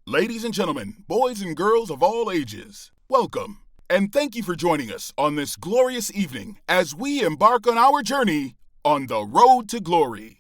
Ladies and gentlemen, boys and girls of all ages, welcome, and thank you for joining us on this glorious evening as we embark on our journey on the road to glory.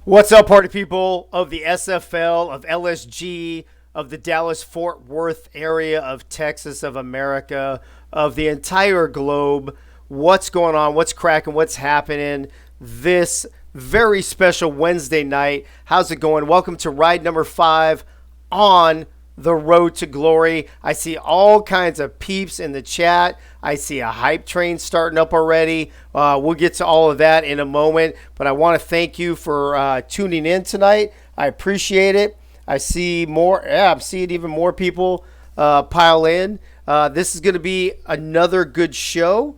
What's up, party people of the SFL, of LSG, of the Dallas-Fort Worth area of Texas, of America, of the entire globe? What's going on? What's cracking? What's happening this very special Wednesday night? How's it going? Welcome to ride number 5 on the road to glory. I see all kinds of peeps in the chat. I see a hype train starting up already. We'll get to all of that in a moment, but I want to thank you for tuning in tonight. I appreciate it. I see more. Yeah, I'm seeing even more people pile in. This is going to be another good show.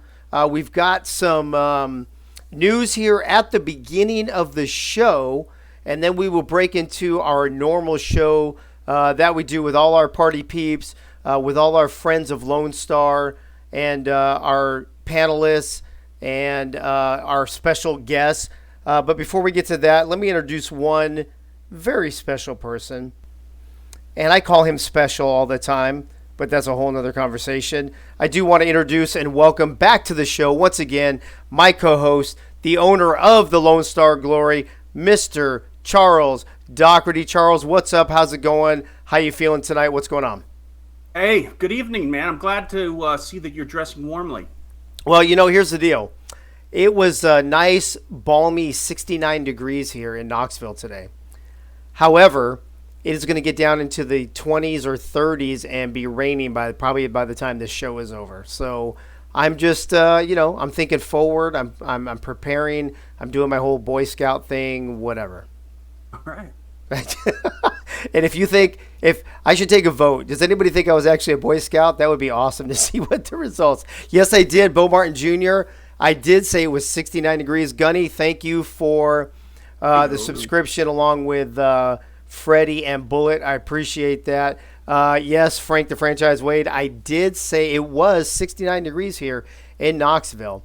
We've got some news here at the beginning of the show, and then we will break into our normal show that we do with all our party peeps, with all our friends of Lone Star, and our panelists, and our special guests. But before we get to that, let me introduce one very special person. And I call him special all the time, but that's a whole nother conversation. I do want to introduce and welcome back to the show once again my co-host, the owner of the Lone Star Glory, Mr. Charles Doherty. Charles, what's up? How's it going? How you feeling tonight? What's going on? Hey, good evening, man. I'm glad to see that you're dressing warmly. Well, here's the deal. It was a nice, balmy 69 degrees here in Knoxville today. However, it is going to get down into the 20s or 30s and be raining probably by the time this show is over. So I'm just, I'm thinking forward. I'm preparing. I'm doing my whole Boy Scout thing, whatever. All right. And if I should take a vote, does anybody think I was actually a Boy Scout? That would be awesome to see what the results. Yes, I did. Bo Martin Jr., I did say it was 69 degrees. Gunny, thank you for the subscription along with Freddie and Bullet. I appreciate that. Yes, Frank the Franchise Wade, I did say it was 69 degrees here in Knoxville.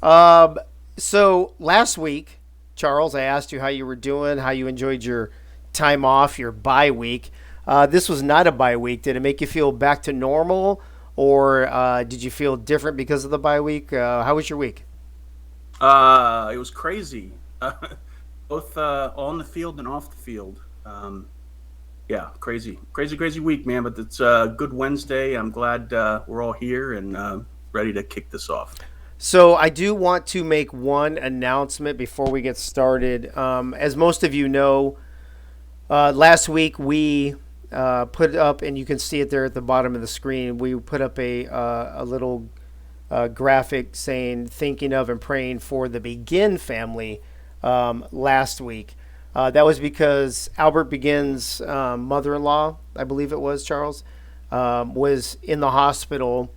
So last week, Charles, I asked you how you were doing, how you enjoyed your time off, your bye week. This was not a bye week. Did it make you feel back to normal, or did you feel different because of the bye week? How was your week? It was crazy, both on the field and off the field. Yeah, crazy week, man. But it's a good Wednesday. I'm glad we're all here and ready to kick this off. So I do want to make one announcement before we get started. As most of you know, last week we put up, and you can see it there at the bottom of the screen, we put up a little graphic saying thinking of and praying for the Begin family last week. That was because Albert Begin's mother-in-law, I believe it was, Charles, was in the hospital.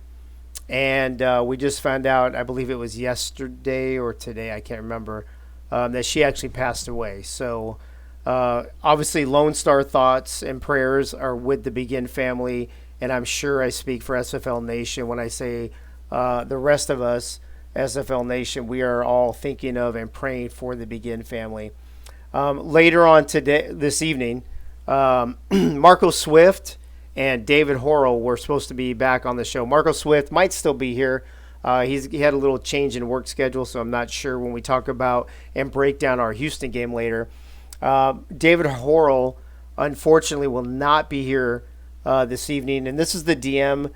And we just found out, I believe it was yesterday or today, I can't remember, that she actually passed away. So obviously Lone Star thoughts and prayers are with the Begin family. And I'm sure I speak for SFL Nation when I say the rest of us, SFL Nation, we are all thinking of and praying for the Begin family. Later on this evening, Marco Swift and David Horrell were supposed to be back on the show. Marco Swift might still be here. He had a little change in work schedule, so I'm not sure when we talk about and break down our Houston game later. David Horrell, unfortunately, will not be here this evening, and this is the DM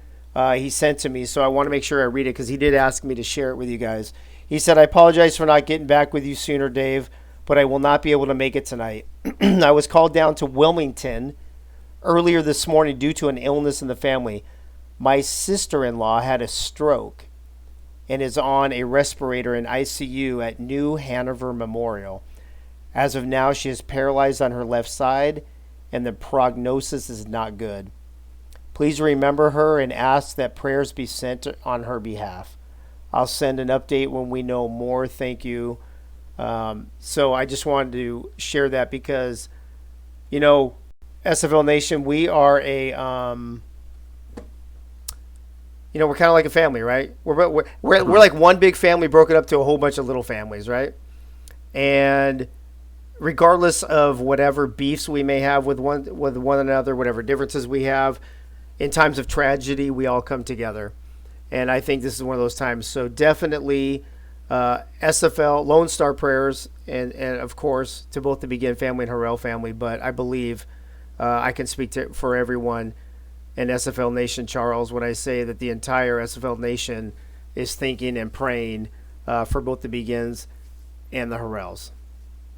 he sent to me, so I want to make sure I read it because he did ask me to share it with you guys. He said, "I apologize for not getting back with you sooner, Dave, but I will not be able to make it tonight. I was called down to Wilmington earlier this morning due to an illness in the family. My sister-in-law had a stroke and is on a respirator in ICU at New Hanover Memorial. As of now, she is paralyzed on her left side, and the prognosis is not good. Please remember her and ask that prayers be sent on her behalf. I'll send an update when we know more. Thank you." So I just wanted to share that because, SFL Nation, we are we're kind of like a family, right? We're like one big family broken up to a whole bunch of little families, right? And regardless of whatever beefs we may have with one another, whatever differences we have, in times of tragedy, we all come together. And I think this is one of those times. So definitely SFL, Lone Star prayers, and of course, to both the Begin family and Harrell family. But I believe I can speak for everyone in SFL Nation, Charles, when I say that the entire SFL Nation is thinking and praying for both the Begins and the Harrells.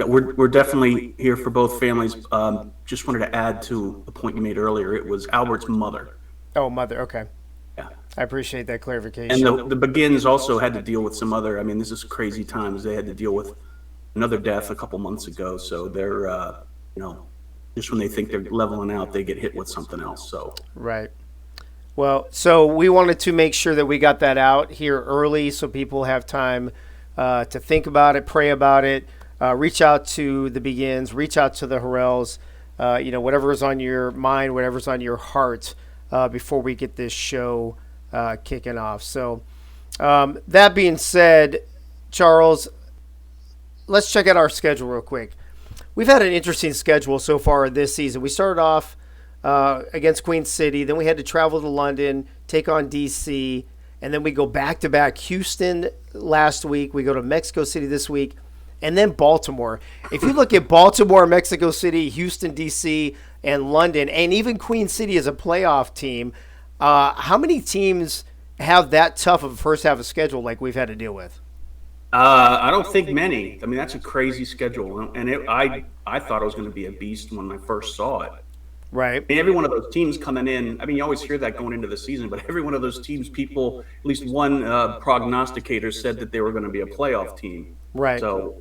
We're definitely here for both families. Just wanted to add to a point you made earlier. It was Albert's mother. Oh, mother. Okay. Yeah. I appreciate that clarification. And the Begins also had to deal with some other, this is crazy times. They had to deal with another death a couple months ago. So they're, just when they think they're leveling out, they get hit with something else. So. Right. Well, so we wanted to make sure that we got that out here early so people have time to think about it, pray about it. Reach out to the Begins, reach out to the Harrells, whatever's on your mind, whatever's on your heart before we get this show kicking off. So that being said, Charles, let's check out our schedule real quick. We've had an interesting schedule so far this season. We started off against Queen City, then we had to travel to London, take on DC, and then we go back-to-back Houston last week. We go to Mexico City this week. And then Baltimore. If you look at Baltimore, Mexico City, Houston, D.C., and London, and even Queen City as a playoff team, how many teams have that tough of a first half of schedule like we've had to deal with? I don't think many. That's a crazy schedule. And I thought it was going to be a beast when I first saw it. Right. Every one of those teams coming in, you always hear that going into the season, but every one of those teams, people, at least one prognosticator said that they were going to be a playoff team. Right. So,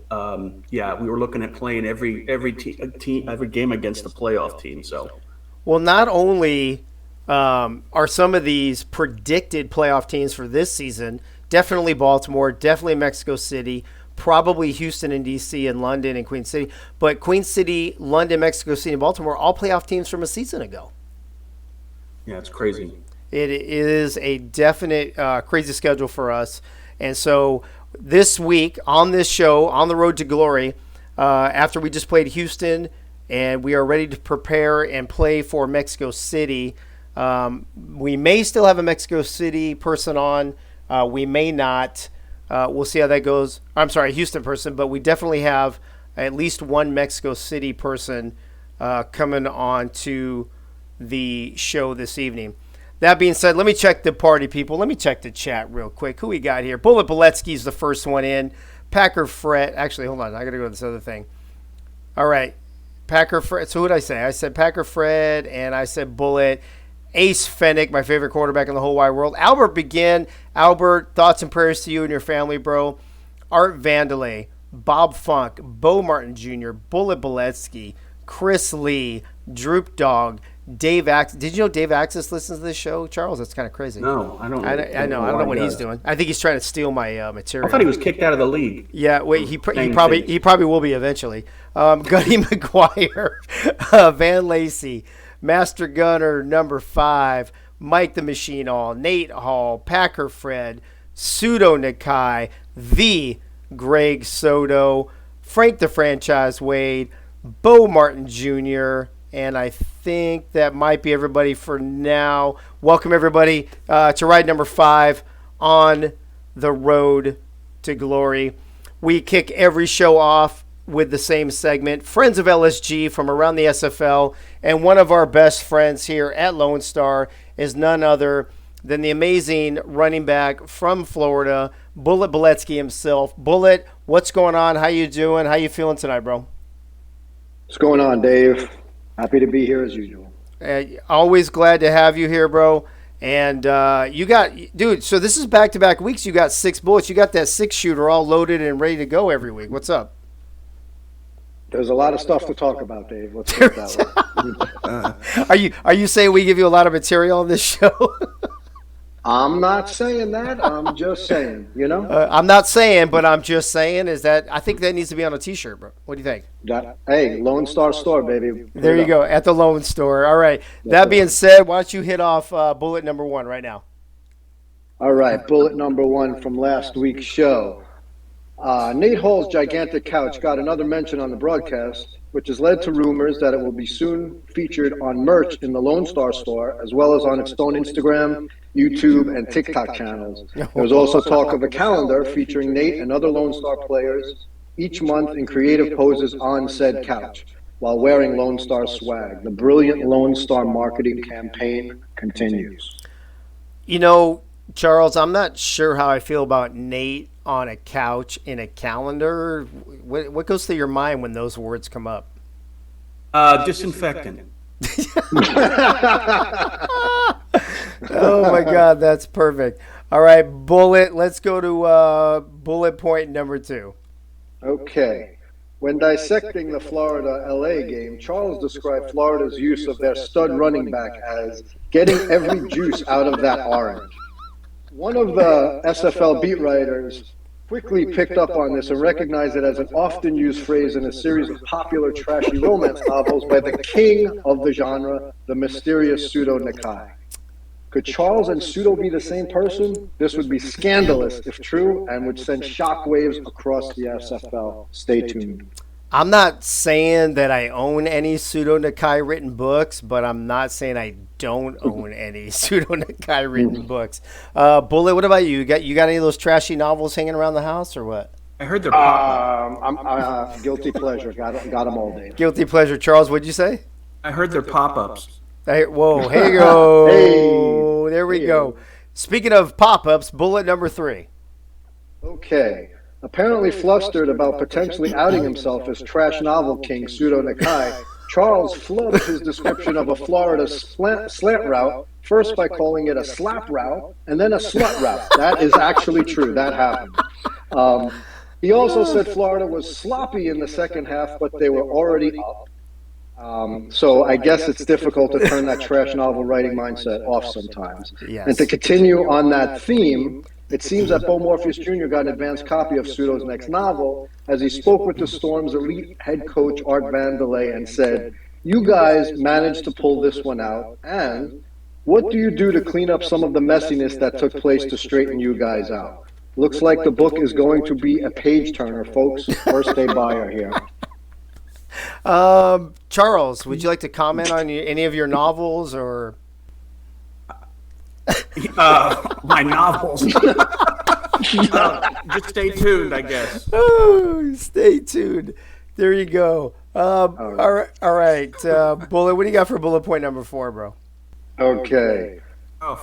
we were looking at playing every game against the playoff team. So, well, not only are some of these predicted playoff teams for this season, definitely Baltimore, definitely Mexico City, probably Houston and D.C. and London and Queen City, but Queen City, London, Mexico City, and Baltimore, all playoff teams from a season ago. Yeah, it's crazy. It is a definite crazy schedule for us. And so this week on this show, on the Road to Glory, after we just played Houston and we are ready to prepare and play for Mexico City, we may still have a Mexico City person on. We may not. We'll see how that goes. I'm sorry, Houston person, but we definitely have at least one Mexico City person coming on to the show this evening. That being said, let me check the party, people. Let me check the chat real quick. Who we got here? Bullet Boletsky's the first one in. Packer Fred. Actually, hold on. I got to go to this other thing. All right. Packer Fred. So who did I say? I said Packer Fred, and I said Bullet. Ace Fennick, my favorite quarterback in the whole wide world. Albert Begin. Albert, thoughts and prayers to you and your family, bro. Art Vandelay. Bob Funk. Bo Martin Jr. Bullet Boletsky. Chris Lee. Droop Dog. Dave Axis. Did you know Dave Axis listens to this show, Charles? That's kind of crazy. No, I don't. I know. I don't know what he's doing. I think he's trying to steal my material. I thought he was kicked out of the league. Yeah, wait. He probably will be eventually. Gunny McGuire, Van Lacey, Master Gunner number 5, Mike the Machine Hall, Nate Hall, Packer Fred, Pseudo Nakai, the Greg Soto, Frank the Franchise Wade, Bo Martin Jr., and I think that might be everybody for now. Welcome, everybody, to ride number 5 on the Road to Glory. We kick every show off with the same segment, Friends of LSG from around the SFL. And one of our best friends here at Lone Star is none other than the amazing running back from Florida, Bullet Boletsky himself. Bullet, what's going on? How you doing? How you feeling tonight, bro? What's going on, Dave? Happy to be here as usual. Always glad to have you here, bro. And you got, dude, so this is back-to-back weeks. You got 6 bullets. You got that 6-shooter all loaded and ready to go every week. What's up? There's a lot of stuff to talk about, Dave. Let's put it that way. Are you saying we give you a lot of material on this show? I'm not saying that. I'm just saying, I'm not saying, but I'm just saying is that I think that needs to be on a T-shirt, bro. What do you think? Hey, Lone Star Store, baby. There you go, at the Lone Store. All right. That being said, why don't you hit off bullet number 1 right now? All right, bullet number one from last week's show. Nate Hall's gigantic couch got another mention on the broadcast, which has led to rumors that it will be soon featured on merch in the Lone Star store, as well as on its own Instagram, YouTube, and TikTok channels. There was also talk of a calendar featuring Nate and other Lone Star players each month in creative poses on said couch, while wearing Lone Star swag. The brilliant Lone Star marketing campaign continues. You know, Charles, I'm not sure how I feel about Nate on a couch in a calendar. What goes through your mind when those words come up? Disinfectant. Oh my God, that's perfect. All right, bullet. Let's go to bullet point number 2. Okay. When dissecting the Florida-LA game, Charles described Florida's use of their stud running back as getting every juice out of that orange. One of the SFL beat writers quickly picked up on this and recognized it as an often used phrase in a series of popular trashy romance novels by the king of the genre, the mysterious Pseudo Nakai. Could Charles and Pseudo be the same person? This would be scandalous if true and would send shockwaves across the SFL. Stay tuned. I'm not saying that I own any Pseudo Nakai written books, but I'm not saying I don't own any Pseudo Nakai written books. Bullet, what about you? You got any of those trashy novels hanging around the house or what? I heard they're pop-up. I'm guilty pleasure. Got them all, Dave. Guilty pleasure. Charles, what'd you say? I heard they're pop-ups. Whoa, here you go. Hey. There we go. Speaking of pop-ups, bullet number 3. Okay. Apparently flustered about potentially outing himself as trash novel king Pseudo Nakai, Charles flubbed his description of a Florida slant route, first by calling it a slap route, and then a slut route. That is actually true. That happened. He also said Florida was sloppy in the second half, but they were already up. So I guess it's difficult to turn that trash novel writing mindset off sometimes. Yes. And to continue on that theme, it seems that Bo Morpheus Jr. got an advance copy of Pseudo's next novel as he spoke with the Storm's elite head coach Art Vandelay and said, "You guys managed to pull this one out, and what do you do to clean up some of the messiness that took place to straighten you guys out? Looks like the book is going to be a page turner, folks. First day buyer here." Charles, would you like to comment on any of your novels or? My novels. Just stay tuned, I guess. Oh, stay tuned. There you go. All right. Bullet, what do you got for bullet point number 4, bro? Okay.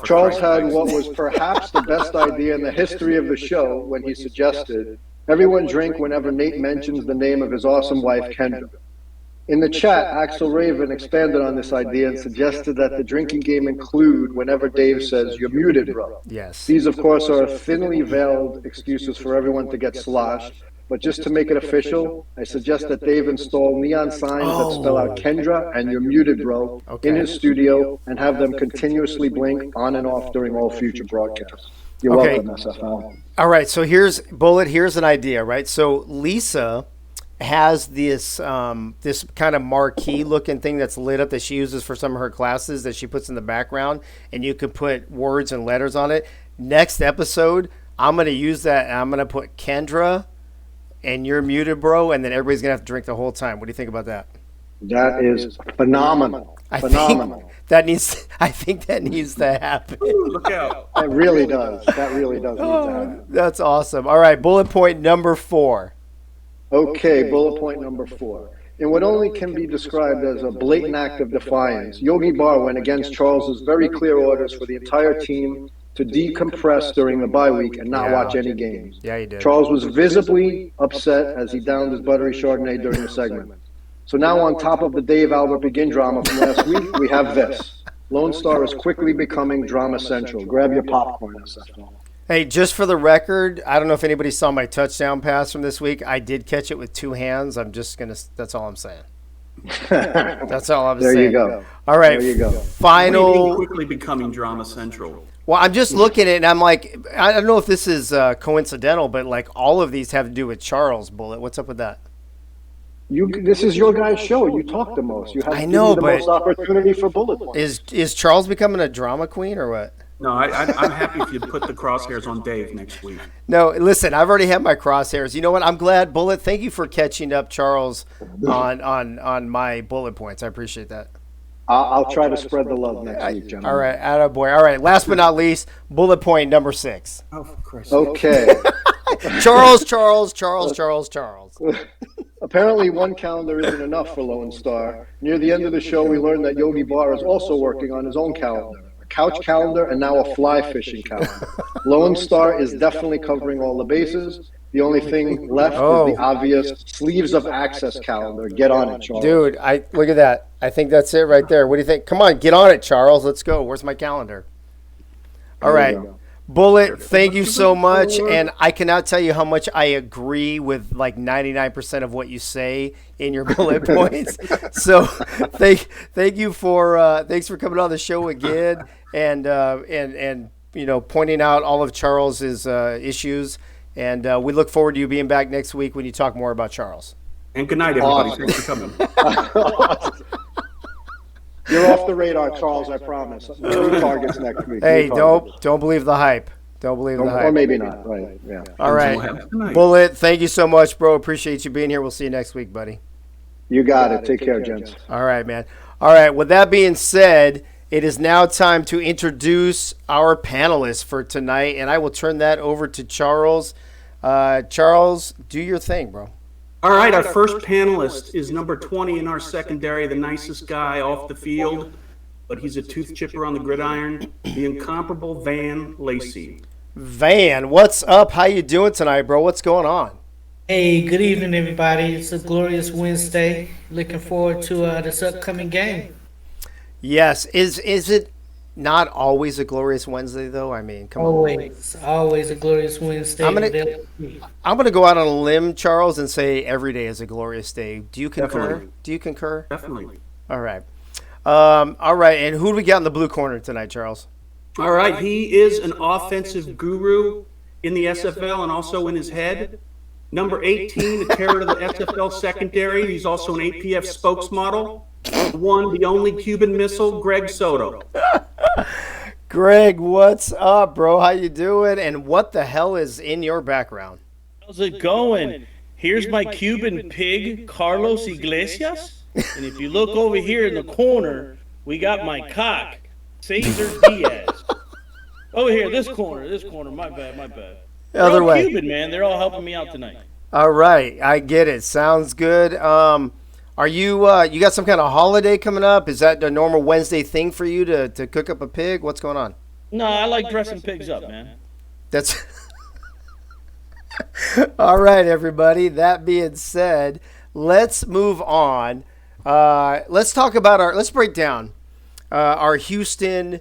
Charles had what was perhaps the best idea in the history of the show when he suggested everyone drink whenever Nate mentions the name of his awesome wife, Kendra. In the chat, Axel Raven expanded on this idea and suggested that the drinking game include whenever Dave says, "You're muted, bro." Yes. These, of course, are thinly veiled excuses for everyone to get sloshed. But just to make it official, I suggest that Dave install neon signs that spell out Kendra and "You're muted, bro" in his studio and have them continuously blink on and off during all future broadcasts. You're welcome, SFL. All right, so here's an idea, right? So Lisa has this this kind of marquee looking thing that's lit up that she uses for some of her classes that she puts in the background, and you could put words and letters on it. Next episode, I'm going to use that, and I'm going to put Kendra and "You're muted, bro," and then everybody's going to have to drink the whole time. What do you think about that? That is phenomenal. I think that needs to happen. Look out. That really does. That really does need to happen. That's awesome. All right, bullet point number 4. Okay, bullet point number 4. In what only can be described as a blatant act of defiance, Yogi Barr went against Charles's very clear orders for the entire team to decompress during the bye week and not watch any games. Yeah, he did. Charles was visibly upset as he downed his buttery Chardonnay during the segment. So now on top of the Dave Albert Begin drama from last week, we have this. Lone Star is quickly becoming drama central. Grab your popcorn, SFL. Hey, just for the record, I don't know if anybody saw my touchdown pass from this week. I did catch it with 2 hands. That's all I'm saying. That's all I'm saying. There you go. All right. There you go. Final. Quickly becoming drama central. Well, I'm just looking at it, and I'm like, I don't know if this is coincidental, but like all of these have to do with Charles. Bullet. What's up with that? This is your guys' show. You talk the most. You have I know, the but most opportunity for bullet points. Is Charles becoming a drama queen or what? No, I'm happy if you put the crosshairs on Dave next week. No, listen, I've already had my crosshairs. You know what? I'm glad, Bullet. Thank you for catching up, Charles, on my bullet points. I appreciate that. I'll try to spread the love next week, gentlemen. All right, attaboy. All right, last but not least, bullet point number 6. Oh, for Christ's sake. Okay. Charles. Apparently, one calendar isn't enough for Lone Star. Near the end of the show, we learned that Yogi Berra is also working on his own calendar. A couch calendar and now a fly fishing calendar. Lone Star is definitely covering all the bases. The only thing left is the obvious sleeves of access calendar. Get on it, Charles. Dude, look at that. I think that's it right there. What do you think? Come on, get on it, Charles. Let's go. Where's my calendar? All right. Bullet, thank you so much. And I cannot tell you how much I agree with like 99% of what you say in your bullet points. So thank you thanks for coming on the show again and pointing out all of Charles's issues. And we look forward to you being back next week when you talk more about Charles. And good night, everybody. Awesome. Thanks for coming. You're off the radar, Charles, I promise. New targets next week. Hey, don't believe the hype. Don't believe the hype. Or maybe not. Right. Yeah. All right. Bullet, thank you so much, bro. Appreciate you being here. We'll see you next week, buddy. You got it. Take care, gents. All right, man. All right. With that being said, it is now time to introduce our panelists for tonight, and I will turn that over to Charles. Charles, do your thing, bro. All right, our first panelist is number 20 in our secondary, the nicest guy off the field, but he's a tooth chipper on the gridiron, the incomparable Van Lacey. Van, what's up? How you doing tonight, bro? What's going on? Hey, good evening, everybody. It's a glorious Wednesday. Looking forward to this upcoming game. Yes. Is it not always a glorious Wednesday, though? I mean, come on. Always a glorious Wednesday. I'm gonna go out on a limb, Charles, and say every day is a glorious day. Do you concur? Definitely. All right. All right. And who do we got in the blue corner tonight, Charles? All right. He is an offensive guru in the SFL and also in his head. Number 18, the terror of the SFL secondary. He's also an APF spokesmodel. The only Cuban missile, Greg Soto. Greg, what's up, bro? How you doing? And what the hell is in your background? How's it going? Here's my Cuban pig, Carlos Iglesias. And if you look over here in the corner, we got my cock, Cesar Diaz. Over here, this corner, my bad. Other way. Cuban, man. They're all helping me out tonight. All right, I get it. Sounds good. Are you you got some kind of holiday coming up? Is that a normal Wednesday thing for you to cook up a pig? What's going on? No, I like dressing pigs up, man. That's all right, everybody. That being said, let's move on. Let's talk about let's break down our Houston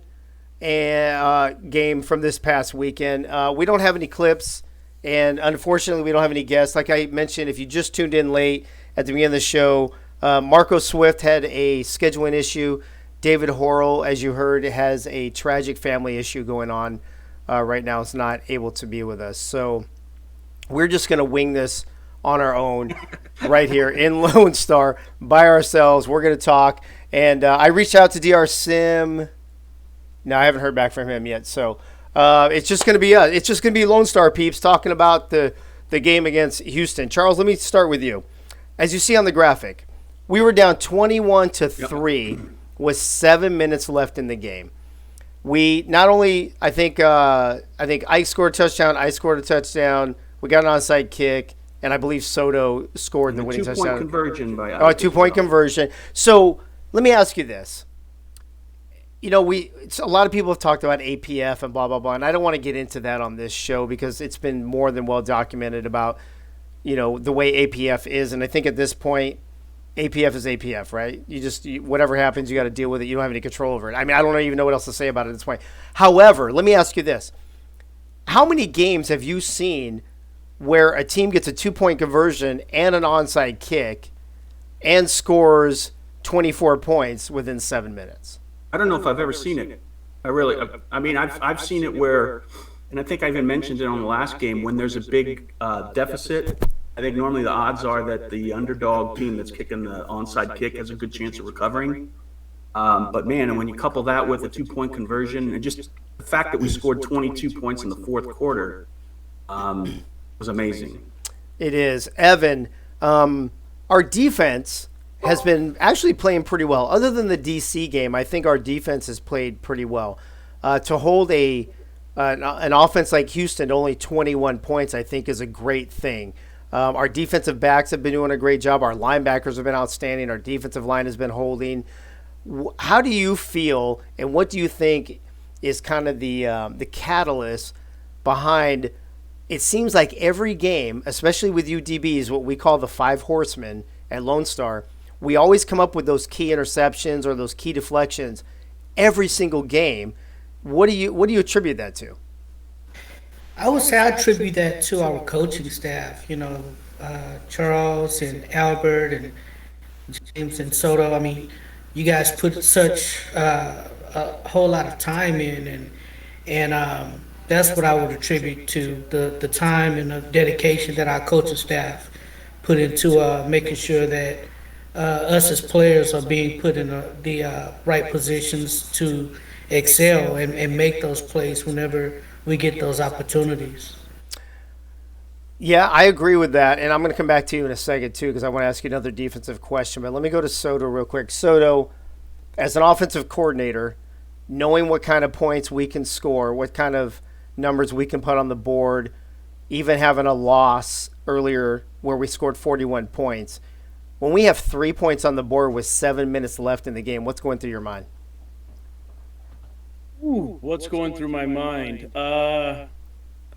game from this past weekend. We don't have any clips, and unfortunately, we don't have any guests. Like I mentioned, if you just tuned in late at the beginning of the show, Marco Swift had a scheduling issue. David Horrell, as you heard, has a tragic family issue going on right now. Is not able to be with us. So we're just going to wing this on our own right here in Lone Star by ourselves. We're going to talk. And I reached out to DR Sim. No, I haven't heard back from him yet. So it's just going to be us. It's just going to be Lone Star peeps talking about the game against Houston. Charles, let me start with you. As you see on the graphic, we were down 21-3 with 7 minutes left in the game. We not only, I think Ike scored a touchdown, I scored a touchdown, we got an onside kick, and I believe Soto scored the winning touchdown. 2-point conversion by Ike. Oh, a 2-point conversion. So let me ask you this. You know, a lot of people have talked about APF and blah, blah, blah, and I don't want to get into that on this show because it's been more than well documented about, you know, the way APF is. And I think at this point, APF is APF, right? Whatever happens, you got to deal with it. You don't have any control over it. I mean, I don't even know what else to say about it at this point. However, let me ask you this. How many games have you seen where a team gets a 2-point conversion and an onside kick and scores 24 points within 7 minutes? I don't know if I've ever seen it. I mean, I've seen it where, and I think I even mentioned it on the last game, when there's a big deficit, I think normally the odds are that the underdog team that's kicking the onside kick has a good chance of recovering. But man, and when you couple that with a 2-point conversion, and just the the fact that we scored 22 points in the fourth quarter was amazing. It is. Evan, our defense has been actually playing pretty well. Other than the DC game, I think our defense has played pretty well. To hold an offense like Houston to only 21 points, I think, is a great thing. Our defensive backs have been doing a great job. Our linebackers have been outstanding. Our defensive line has been holding. How do you feel, and what do you think is kind of the catalyst behind? It seems like every game, especially with UDBs, what we call the five horsemen at Lone Star, we always come up with those key interceptions or those key deflections every single game. What do you attribute that to? I would say I attribute that to our coaching staff. Charles and Albert and James and Soto. I mean, you guys put such a whole lot of time in, and that's what I would attribute to the time and the dedication that our coaching staff put into making sure that us as players are being put in the right positions to excel and make those plays whenever we get those opportunities. Yeah, I agree with that, and I'm going to come back to you in a second, too, because I want to ask you another defensive question. But let me go to Soto real quick. Soto, as an offensive coordinator, knowing what kind of points we can score, what kind of numbers we can put on the board, even having a loss earlier where we scored 41 points, when we have 3 points on the board with 7 minutes left in the game, what's going through your mind? What's going through my mind?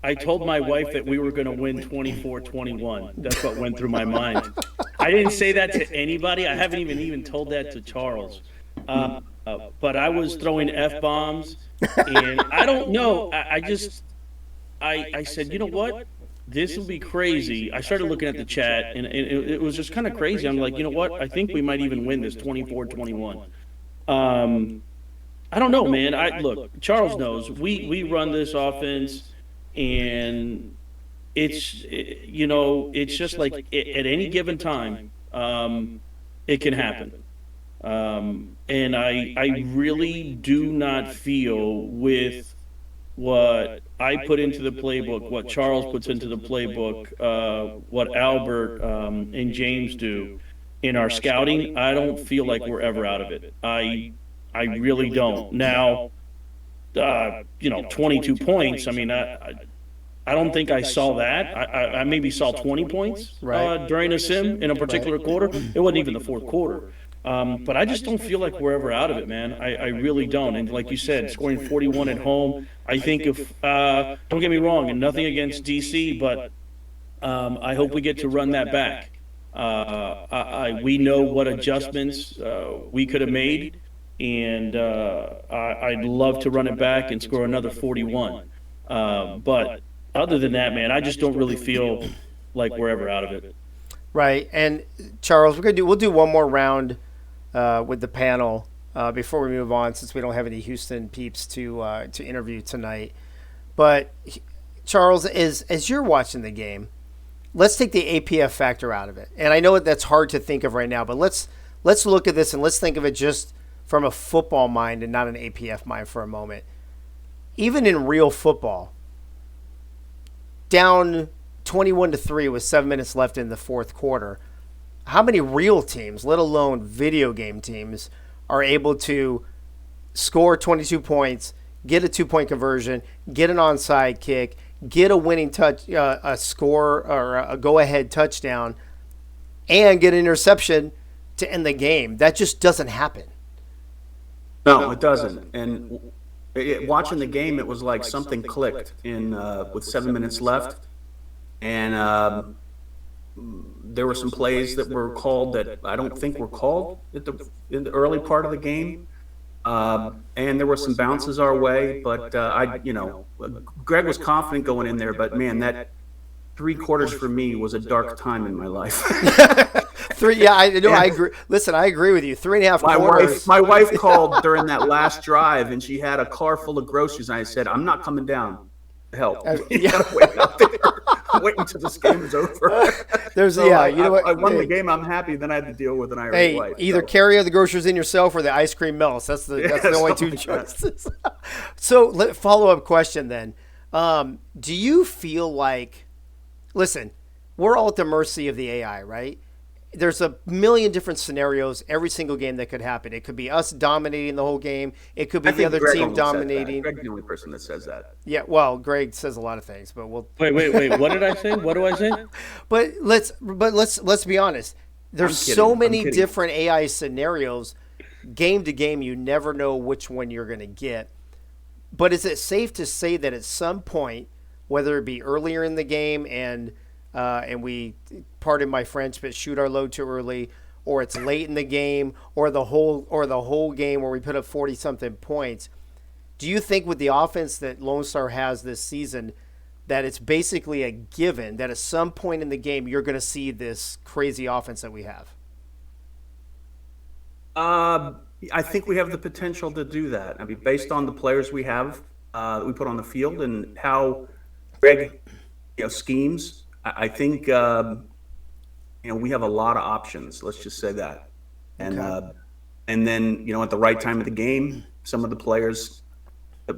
I told my wife that we were going to win 24-21. That's what went through my mind. I didn't say that to anybody. I haven't even told that to Charles. But I was throwing F-bombs, and I don't know. I said, you know what? This will be crazy. I started looking at the chat, and it was just kind of crazy. I'm like, you know what? I think we might even win this 24-21. I don't know, man. Look, Charles knows. We run this offense, and it's just like at any given time, it can happen. And I really do not feel with what I put into the playbook, what Charles puts into the playbook, what Albert and James do in our scouting, I don't feel like we're ever out of it. I really don't. Now, 22 points. I mean, I don't think I saw that. I maybe saw 20 points during a sim in a particular quarter. It wasn't even the fourth quarter. But I just don't feel like we're ever out of it, man. I really don't. And like you said, scoring 41 at home, I think don't get me wrong, and nothing against DC, but I hope we get to run that back. We know what adjustments we could have made, and I'd love to run it back and score another 41. But other than that, man, I just don't really feel like we're ever out of it. Right. And Charles, we'll do one more round with the panel before we move on, since we don't have any Houston peeps to interview tonight. But Charles, as you're watching the game, let's take the APF factor out of it. And I know that's hard to think of right now, but let's look at this and let's think of it just from a football mind and not an APF mind for a moment. Even in real football, down 21-3 with 7 minutes left in the fourth quarter, how many real teams, let alone video game teams, are able to score 22 points, get a 2-point conversion, get an onside kick, get a winning touch, a score or a go-ahead touchdown, and get an interception to end the game? That just doesn't happen. No, it doesn't. And watching the game, it was like something clicked with 7 minutes left. And there were some plays that were called that I don't think were called in the early part of the game. And there were some bounces our way, but Greg was confident going in there, but man, that 3 quarters for me was a dark time in my life. I know. I agree. Listen, I agree with you. 3.5 quarters. My wife called during that last drive, and she had a car full of groceries, and I said, "I'm not coming down to help. You gotta wait out there." I'm waiting until this game is over. There's So yeah, you know what? I won the Hey, game. I'm happy. Then I had to deal with an Irish hey, wife. either so. carry the groceries in yourself or the ice cream melts. That's the only two something like that. choices. So, follow up question then. Do you feel like, listen, we're all at the mercy of the AI, right? There's a million different scenarios every single game that could happen. It could be us dominating the whole game. It could be I the think other Greg team only says that. dominating. Greg's the only person that says that. Yeah, well, Greg says a lot of things, but we'll. Wait. What did I say? What do I say? But let's be honest. There's kidding. so I'm many kidding. different AI scenarios. Game to game, you never know which one you're going to get. But is it safe to say that at some point, whether it be earlier in the game and we, pardon my French, but shoot our load too early, or it's late in the game, or the whole game where we put up 40 something points, do you think with the offense that Lone Star has this season, that it's basically a given that at some point in the game you're going to see this crazy offense that we have? I think we have the potential to do that. I mean, based on the players we have, that we put on the field and how Greg, schemes. I think we have a lot of options. Let's just say that, and then at the right time of the game, some of the players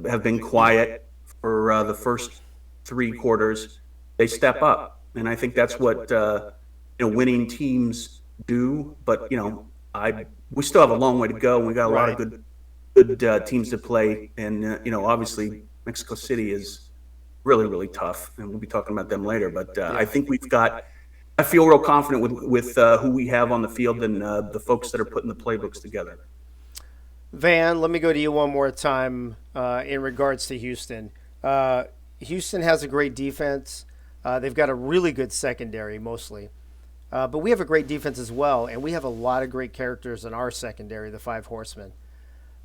have been quiet for the first 3 quarters. They step up, and I think that's what winning teams do. But we still have a long way to go. And we got a lot of good teams to play, and obviously Mexico City is really, really tough, and we'll be talking about them later. But I think I feel real confident with who we have on the field and the folks that are putting the playbooks together. Van, let me go to you one more time in regards to Houston. Houston has a great defense. They've got a really good secondary mostly. But we have a great defense as well, and we have a lot of great characters in our secondary, the Five Horsemen.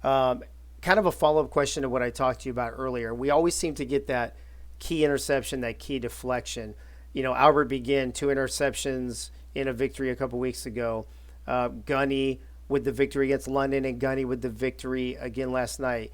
Kind of a follow-up question to what I talked to you about earlier. We always seem to get that key interception, that key deflection. Albert Begin, 2 interceptions in a victory a couple weeks ago. Gunny with the victory against London, and Gunny with the victory again last night.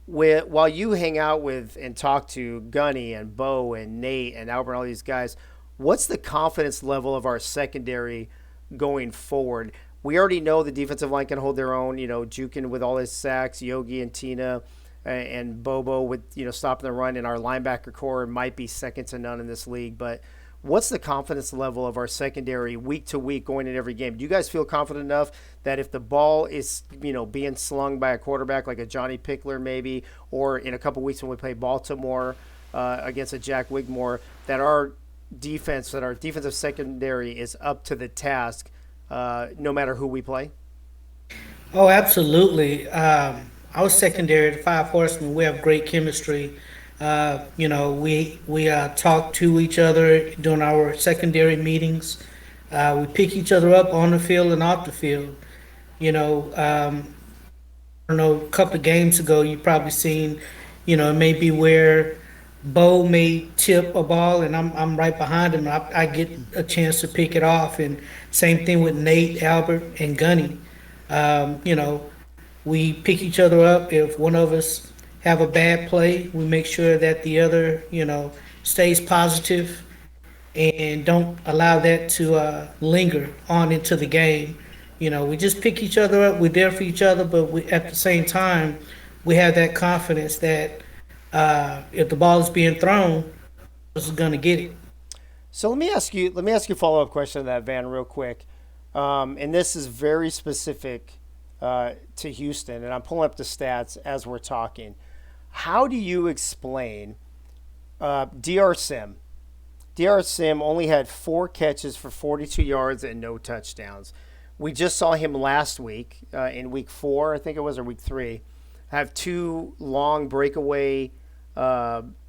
While you hang out with and talk to Gunny and Bo and Nate and Albert and all these guys, what's the confidence level of our secondary going forward? We already know the defensive line can hold their own. Jukin with all his sacks, Yogi and Tina, and Bobo with stopping the run, and our linebacker core might be second to none in this league. But what's the confidence level of our secondary week to week going in every game? Do you guys feel confident enough that if the ball is being slung by a quarterback like a Johnny Pickler maybe, or in a couple weeks when we play Baltimore against a Jack Wigmore, that our defensive secondary is up to the task no matter who we play? Oh, absolutely. Our secondary, the Five Horsemen, we have great chemistry. We talk to each other during our secondary meetings. We pick each other up on the field and off the field. I don't know, a couple of games ago, you probably seen, it may be where Bo may tip a ball and I'm right behind him. I get a chance to pick it off. And same thing with Nate, Albert, and Gunny. We pick each other up. If one of us have a bad play, we make sure that the other, stays positive and don't allow that to linger on into the game. We just pick each other up. We're there for each other, but at the same time, we have that confidence that if the ball is being thrown, is going to get it. So let me ask you a follow-up question to that, Van, real quick. And this is very specific to Houston, and I'm pulling up the stats as we're talking. How do you explain DR Sim? DR Sim only had 4 catches for 42 yards and no touchdowns. We just saw him last week in week 4, I think it was, or week 3, have 2 long breakaway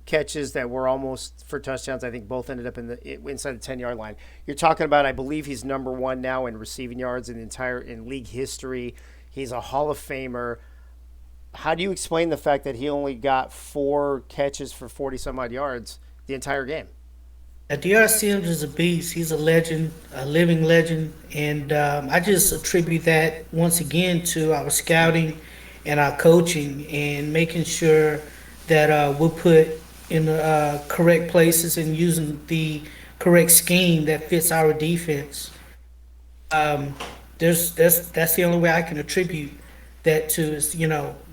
catches that were almost for touchdowns. I think both ended up inside the 10-yard line. You're talking about, I believe he's number 1 now in receiving yards in league history. He's a Hall of Famer. How do you explain the fact that he only got 4 catches for 40-some-odd yards the entire game? DR Sims is a beast. He's a legend, a living legend. And I just attribute that once again to our scouting and our coaching and making sure that we'll put in the correct places and using the correct scheme that fits our defense. That's the only way I can attribute that to is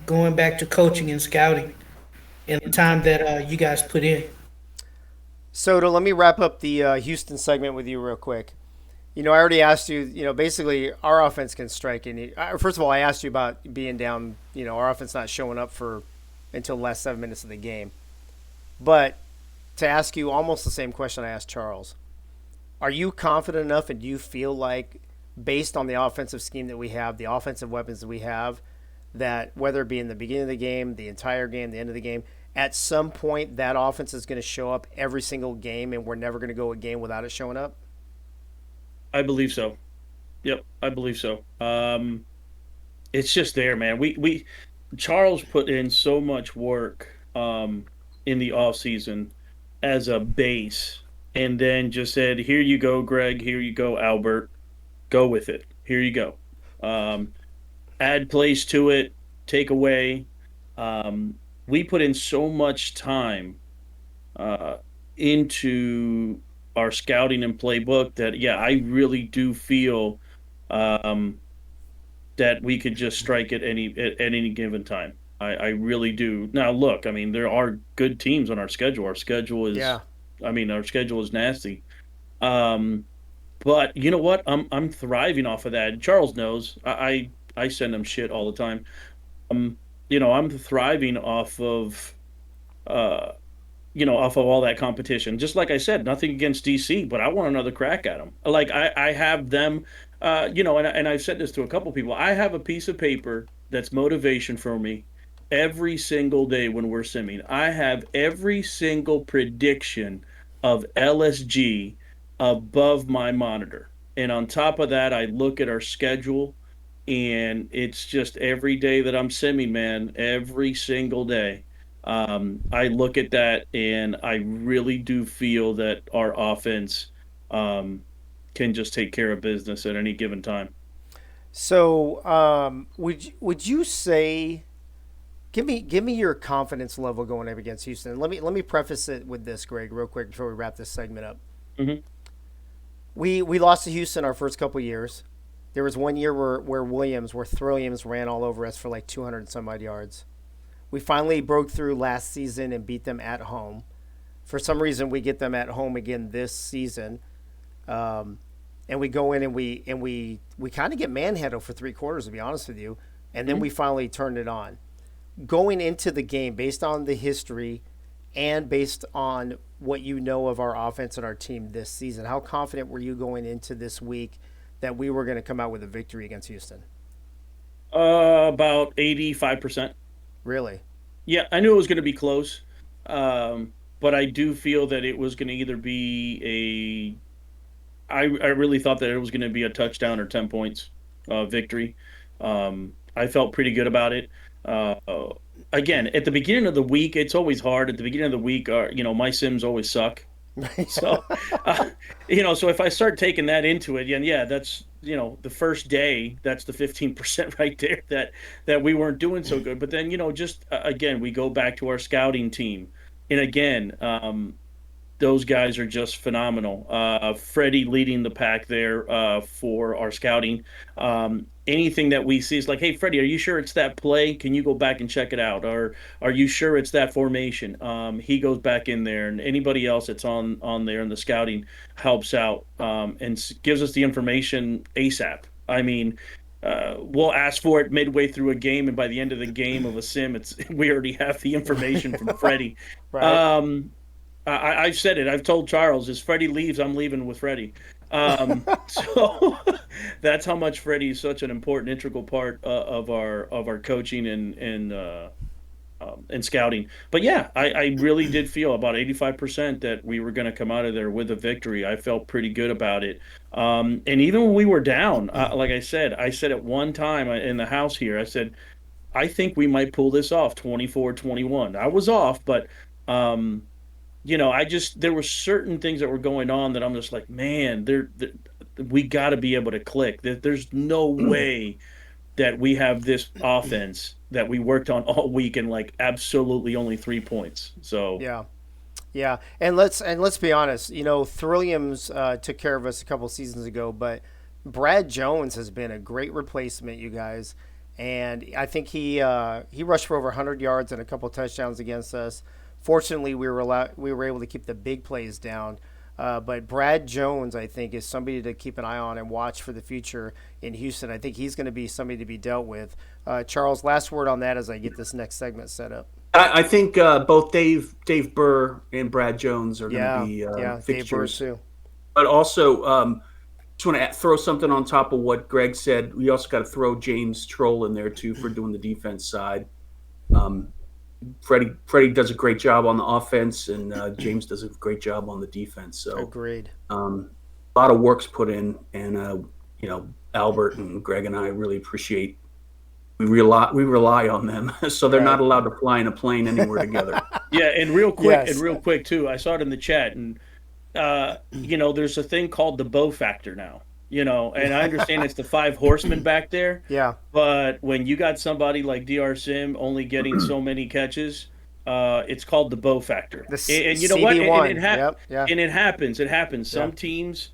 going back to coaching and scouting and the time that you guys put in. Soto, let me wrap up the Houston segment with you real quick. I already asked you, basically our offense can strike any. First of all, I asked you about being down, our offense not showing up until the last 7 minutes of the game. But to ask you almost the same question I asked Charles, are you confident enough and do you feel like, based on the offensive scheme that we have, the offensive weapons that we have, that whether it be in the beginning of the game, the entire game, the end of the game, at some point that offense is going to show up every single game and we're never going to go a game without it showing up? I believe so. Yep, I believe so. It's just there, man. We Charles put in so much work in the off season as a base, and then just said, "Here you go, Greg. Here you go, Albert. Go with it. Here you go. Add plays to it. Take away." We put in so much time into our scouting and playbook that, yeah, I really do feel that we could just strike at any given time. I really do. Now, look, I mean, there are good teams on our schedule. Our schedule is, Yeah. I mean, our schedule is nasty. But you know what? I'm thriving off of that. Charles knows. I send him shit all the time. I'm thriving off of off of all that competition. Just like I said, nothing against DC, but I want another crack at them. Like I have them, and I've said this to a couple people. I have a piece of paper that's motivation for me every single day when we're simming. I have every single prediction of LSG above my monitor. And on top of that, I look at our schedule, and it's just every day that I'm simming, man, every single day. I look at that, and I really do feel that our offense can just take care of business at any given time. So, would you say, give me your confidence level going up against Houston? Let me preface it with this, Greg, real quick before we wrap this segment up. Mm-hmm. We lost to Houston our first couple years. There was one year where Williams ran all over us for like 200 and some odd yards. We finally broke through last season and beat them at home. For some reason, we get them at home again this season, and we go in and we kind of get manhandled for 3 quarters, to be honest with you, and then we finally turned it on. Going into the game, based on the history and based on what you know of our offense and our team this season, how confident were you going into this week that we were going to come out with a victory against Houston? About 85%. Really? Yeah, I knew it was going to be close, but I do feel that it was going to either be I really thought that it was going to be a touchdown or 10 points victory. I felt pretty good about it. Again, at the beginning of the week, it's always hard. At the beginning of the week, my sims always suck. So, so if I start taking that into it, yeah, that's, the first day, that's the 15% right there that we weren't doing so good. But then, just again, we go back to our scouting team. And again, those guys are just phenomenal. Freddie leading the pack there for our scouting. Anything that we see is like, hey, Freddie, are you sure it's that play? Can you go back and check it out? Or are you sure it's that formation? He goes back in there, and anybody else that's on there in the scouting helps out and gives us the information ASAP. I mean, we'll ask for it midway through a game, and by the end of the game of a sim, we already have the information from Freddie. Right. I've said it. I've told Charles, as Freddie leaves, I'm leaving with Freddie. So that's how much Freddie is such an important, integral part of our coaching and scouting. But yeah, I really did feel about 85% that we were going to come out of there with a victory. I felt pretty good about it. And even when we were down, like I said at one time in the house here, I said, I think we might pull this off 24-21. I was off, but there were certain things that were going on that I'm just like, man, we got to be able to click. There's no way that we have this offense that we worked on all week and like absolutely only 3 points. So Yeah. Yeah, and let's be honest. Thrillium's took care of us a couple seasons ago, but Brad Jones has been a great replacement, you guys. And I think he rushed for over 100 yards and a couple touchdowns against us. Fortunately, we were able to keep the big plays down. But Brad Jones, I think, is somebody to keep an eye on and watch for the future in Houston. I think he's going to be somebody to be dealt with. Charles, last word on that as I get this next segment set up. I think both Dave Burr and Brad Jones are going to be fixtures. Dave Burr too. But also, just want to throw something on top of what Greg said. We also got to throw James Troll in there too for doing the defense side. Freddie does a great job on the offense, and James does a great job on the defense. So agreed. A lot of work's put in, and Albert and Greg and I really appreciate. We rely on them, so they're not allowed to fly in a plane anywhere together. Yeah, and real quick too. I saw it in the chat, and there's a thing called the Bo factor now. And I understand it's the 5 horsemen back there. Yeah. But when you got somebody like DR Sim only getting so many catches, it's called the Bo factor. And you know what? And it happens. It happens. Some teams,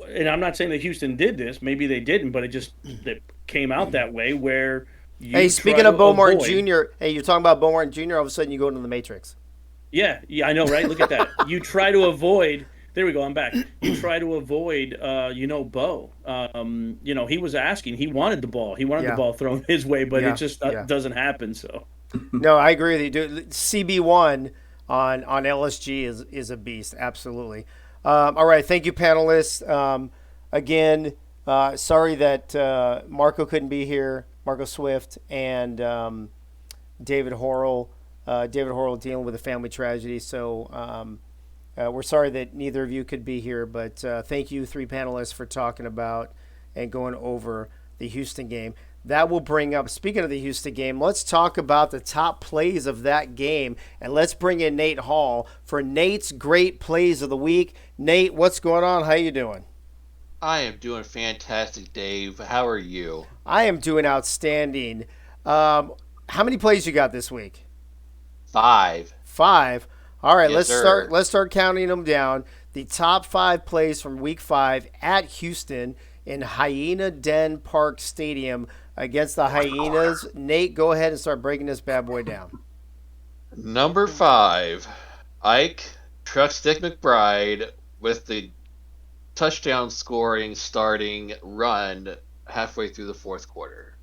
and I'm not saying that Houston did this. Maybe they didn't, but it came out that way where you Hey, speaking of Bo Martin Jr., hey, you're talking about Bo Martin Jr., all of a sudden you go into the Matrix. Yeah, I know, right? Look at that. You try to avoid – there we go, I'm back. You try to avoid, Bo. He was asking. He wanted the ball. He wanted the ball thrown his way, but it just doesn't happen. So. No, I agree with you, dude. CB1 on LSG is a beast, absolutely. All right, thank you, panelists. Again, sorry that Marco couldn't be here, Marco Swift, and David Horrell. David Horrell dealing with a family tragedy, so we're sorry that neither of you could be here, but thank you, 3 panelists, for talking about and going over the Houston game. That will bring up, speaking of the Houston game, let's talk about the top plays of that game, and let's bring in Nate Hall for Nate's great plays of the week. Nate, what's going on? How you doing? I am doing fantastic, Dave. How are you? I am doing outstanding. How many plays you got this week? 5. 5. All right, Yes, let's start counting them down. The top 5 plays from week 5 at Houston in Hyena Den Park Stadium against the Hyenas. Nate, go ahead and start breaking this bad boy down. Number 5, Ike Truckstick McBride with the touchdown scoring starting run halfway through the 4th quarter.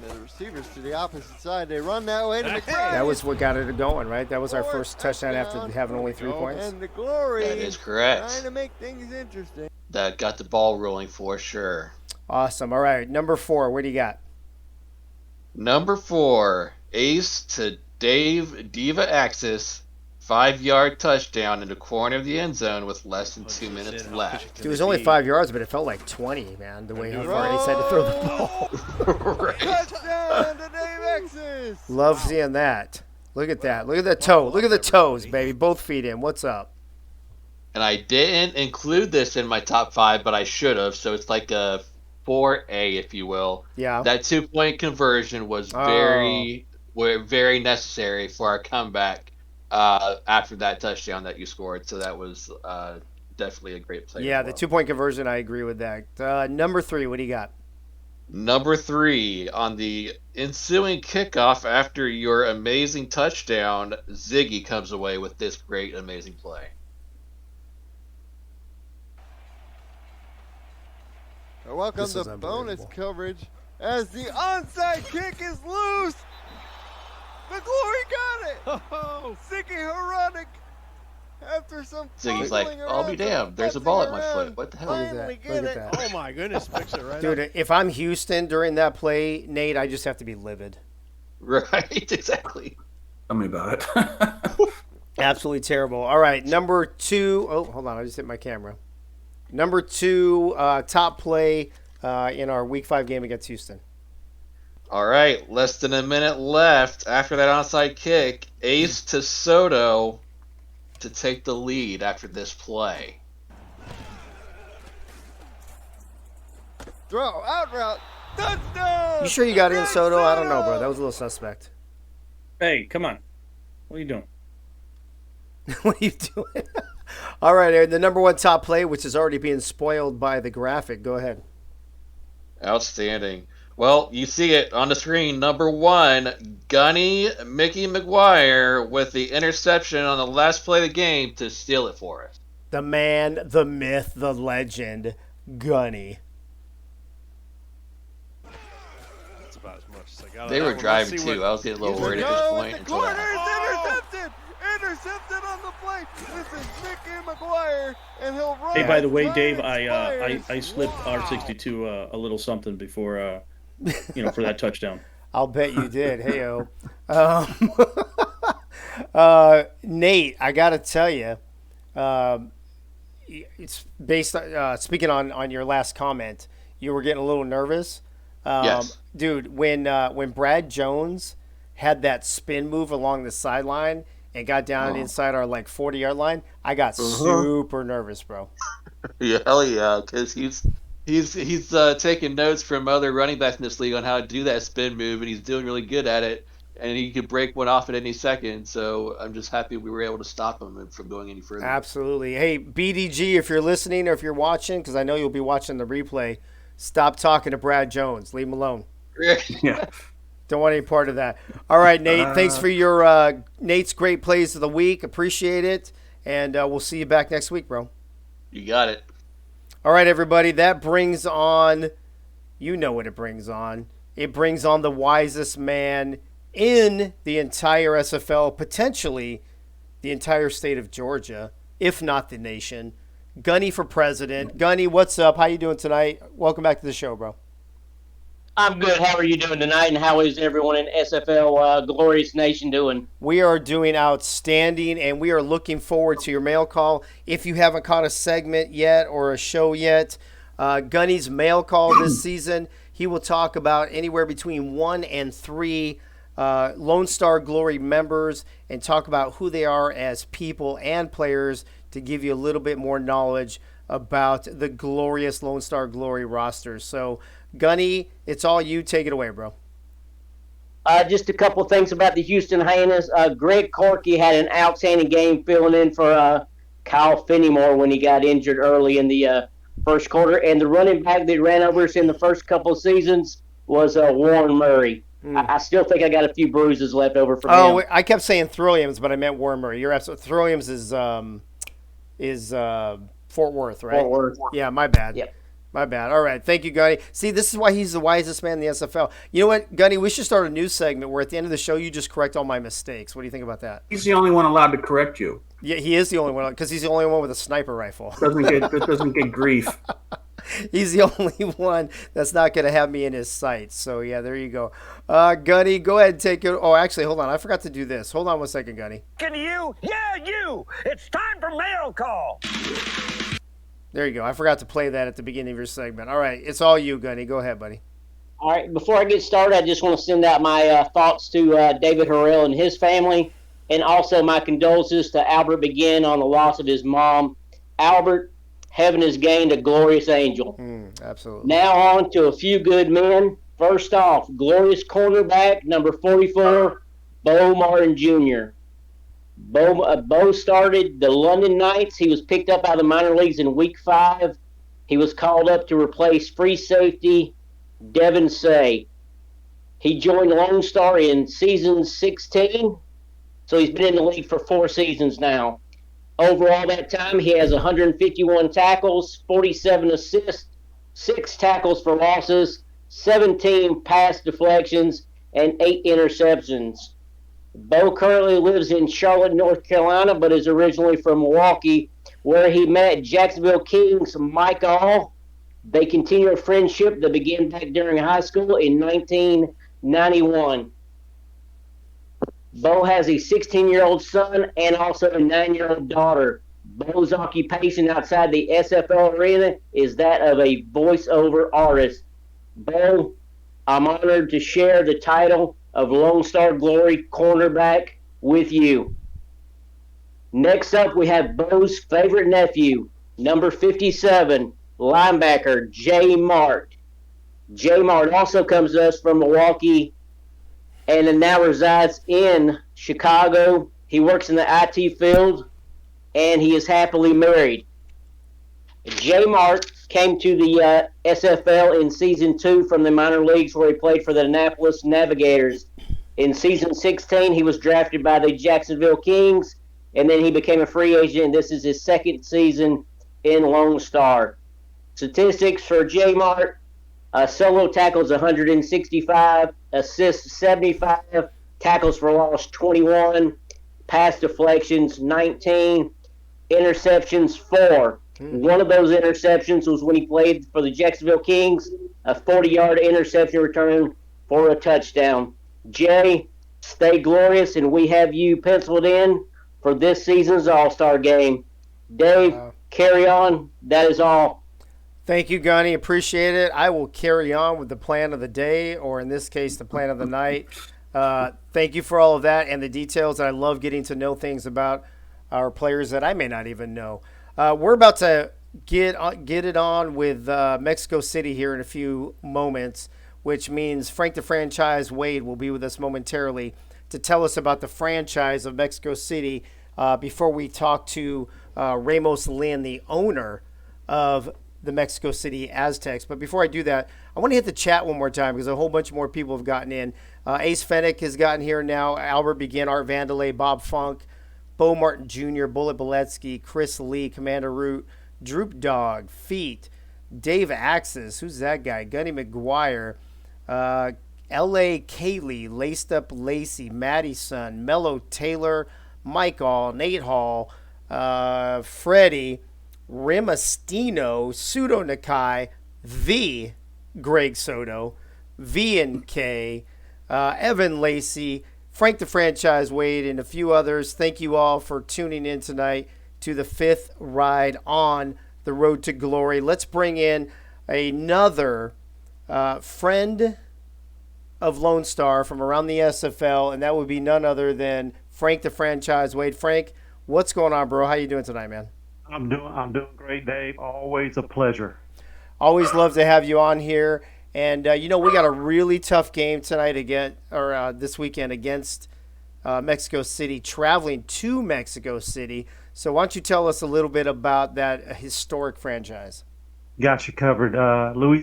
The receivers to the opposite side. They run that way to McBride. That was what got it going, right? That was our first touchdown after having only 3 points. And the Glory. That is correct. Trying to make things interesting. That got the ball rolling for sure. Awesome. All right, number 4, what do you got? Number 4, ace to Dave Diva Axis, 5-yard touchdown in the corner of the end zone with less than 2 minutes left. It was only 5 yards, but it felt like 20, man, the way how far Ace had to throw the ball. Right. Touchdown to Dave Axis. Love seeing that. Look at that. Look at the toe. Look at the toes, baby. Both feet in. What's up? And I didn't include this in my top 5, but I should have. So it's like a 4A, if you will. Yeah. That 2-point conversion was very necessary for our comeback after that touchdown that you scored. So that was definitely a great play. Yeah, the 2-point conversion, I agree with that. Number 3, what do you got? Number 3, on the ensuing kickoff after your amazing touchdown, Ziggy comes away with this great, amazing play. Welcome This is to bonus unbelievable. coverage as the onside kick is loose. The Glory got it. Oh, Ziggy Heronic. After some Ziggy's like, fumbling I'll be around, damn, there's a futzing ball at my around, foot. What the hell Look is at that. finally Look get at it. that. Oh my goodness, picks it right Dude, up. if I'm Houston during that play, Nate, I just have to be livid. Right, exactly. Tell me about it. Absolutely terrible. All right, number 2. Oh, hold on. I just hit my camera. Number 2, top play in our Week 5 game against Houston. All right, less than a minute left after that onside kick. Ace to Soto to take the lead after this play. Throw, out route, touchdown. You sure you got in, Soto? I don't know, bro. That was a little suspect. Hey, come on. What are you doing? What are you doing? All right, Aaron, the number one top play, which is already being spoiled by the graphic. Go ahead. Outstanding. Well, you see it on the screen. Number one, Gunny Mickey McGuire with the interception on the last play of the game to steal it for us. The man, the myth, the legend, Gunny. That's about as much as I got. They were driving too. I was getting a little worried at this point. Until that. Intercepted on the play. This is Mickey McGuire, and he'll run. Hey, by the way, Dave, Inspired. I slipped R62 a little something before, for that touchdown. I'll bet you did. Hey-o. Nate, I got to tell you, it's based on, speaking on your last comment, you were getting a little nervous. Yes. Dude, when Brad Jones had that spin move along the sideline and got down inside our 40-yard line, I got super nervous, bro. Yeah, hell yeah, because he's taking notes from other running backs in this league on how to do that spin move, and he's doing really good at it. And he could break one off at any second. So I'm just happy we were able to stop him from going any further. Absolutely. Hey, BDG, if you're listening or if you're watching, because I know you'll be watching the replay, stop talking to Brad Jones. Leave him alone. Yeah. Don't want any part of that. All right, Nate. Thanks for your Nate's great plays of the week. Appreciate it. And we'll see you back next week, bro. You got it. All right, everybody. That brings on, you know what it brings on. It brings on the wisest man in the entire SFL, potentially the entire state of Georgia, if not the nation. Gunny for president. Gunny, what's up? How you doing tonight? Welcome back to the show, bro. I'm good. How are you doing tonight? And how is everyone in SFL Glorious Nation doing? We are doing outstanding, and we are looking forward to your mail call. If you haven't caught a segment yet or a show yet, Gunny's mail call this season, he will talk about anywhere between 1 and 3 Lone Star Glory members and talk about who they are as people and players to give you a little bit more knowledge about the glorious Lone Star Glory rosters. So, Gunny, it's all you. Take it away, bro. Just a couple things about the Houston Hyenas. Greg Corky had an outstanding game filling in for Kyle Fenimore when he got injured early in the first quarter. And the running back that ran over us in the first couple of seasons was Warren Murray. I still think I got a few bruises left over from him. Oh, I kept saying Throwliams, but I meant Warren Murray. You're absolutely. Throwliams is Fort Worth, right? Fort Worth. Yeah, my bad. Yep. My bad. All right. Thank you, Gunny. See, this is why he's the wisest man in the SFL. You know what, Gunny? We should start a new segment where at the end of the show you just correct all my mistakes. What do you think about that? He's the only one allowed to correct you. Yeah, he is the only one because he's the only one with a sniper rifle. Doesn't get grief. He's the only one that's not going to have me in his sights. So, yeah, there you go. Gunny, go ahead and take it. Oh, actually, hold on. I forgot to do this. Hold on one second, Gunny. Can you? Yeah, you. It's time for mail call. There you go. I forgot to play that at the beginning of your segment. All right. It's all you, Gunny. Go ahead, buddy. All right. Before I get started, I just want to send out my thoughts to David Harrell and his family, and also my condolences to Albert Begin on the loss of his mom. Albert, heaven has gained a glorious angel. Absolutely. Now on to a few good men. First off, glorious cornerback, number 44, Bo Martin Jr. Bo started the London Knights. He was picked up out of the minor leagues in Week 5. He was called up to replace free safety Devin Say. He joined Lone Star in season 16, so he's been in the league for 4 seasons now. Overall that time, he has 151 tackles, 47 assists, 6 tackles for losses, 17 pass deflections, and 8 interceptions. Bo currently lives in Charlotte, North Carolina, but is originally from Milwaukee, where he met Jacksonville Kings Mike All. They continue a friendship that began back during high school in 1991. Bo has a 16-year-old son and also a 9-year-old daughter. Bo's occupation outside the SFL arena is that of a voiceover artist. Bo, I'm honored to share the title of Lone Star Glory cornerback with you. Next up, we have Bo's favorite nephew, number 57, linebacker Jay Mart. Jay Mart also comes to us from Milwaukee and now resides in Chicago. He works in the IT field and he is happily married. J Mart came to the SFL in season 2 from the minor leagues, where he played for the Annapolis Navigators. In season 16, he was drafted by the Jacksonville Kings, and then he became a free agent. This is his second season in Lone Star. Statistics for J Mart: solo tackles 165, assists 75, tackles for loss 21, pass deflections 19, interceptions 4. One of those interceptions was when he played for the Jacksonville Kings, a 40-yard interception return for a touchdown. Jay, stay glorious, and we have you penciled in for this season's All-Star game. Dave, carry on. That is all. Thank you, Gunny. Appreciate it. I will carry on with the plan of the day, or in this case, the plan of the night. Thank you for all of that and the details. I love getting to know things about our players that I may not even know. We're about to get it on with Mexico City here in a few moments, which means Frank the Franchise Wade will be with us momentarily to tell us about the franchise of Mexico City before we talk to Ramos Lynn, the owner of the Mexico City Aztecs. But before I do that, I want to hit the chat one more time because a whole bunch more people have gotten in. Ace Fennec has gotten here now. Albert Begin, Art Vandelay, Bob Funk, Bo Martin Jr., Bullet Beletsky, Chris Lee, Commander Root, Droop Dog, Feet, Dave Axis, who's that guy? Gunny McGuire, L.A. Kaylee, Laced Up Lacey, Maddie Son, Mello Taylor, Mike All, Nate Hall, Freddie, Rimastino, Pseudo Nakai, the Greg Soto, V and K, Evan Lacey, Frank the Franchise Wade, and a few others. Thank you all for tuning in tonight to the 5th ride on the Road to Glory. Let's bring in another friend of Lone Star from around the SFL, and that would be none other than Frank the Franchise Wade. Frank, what's going on, bro? How you doing tonight, man? I'm doing great, Dave. Always a pleasure. Always love to have you on here. And, we got a really tough game tonight this weekend against Mexico City, traveling to Mexico City. So why don't you tell us a little bit about that historic franchise? Got you covered. Lone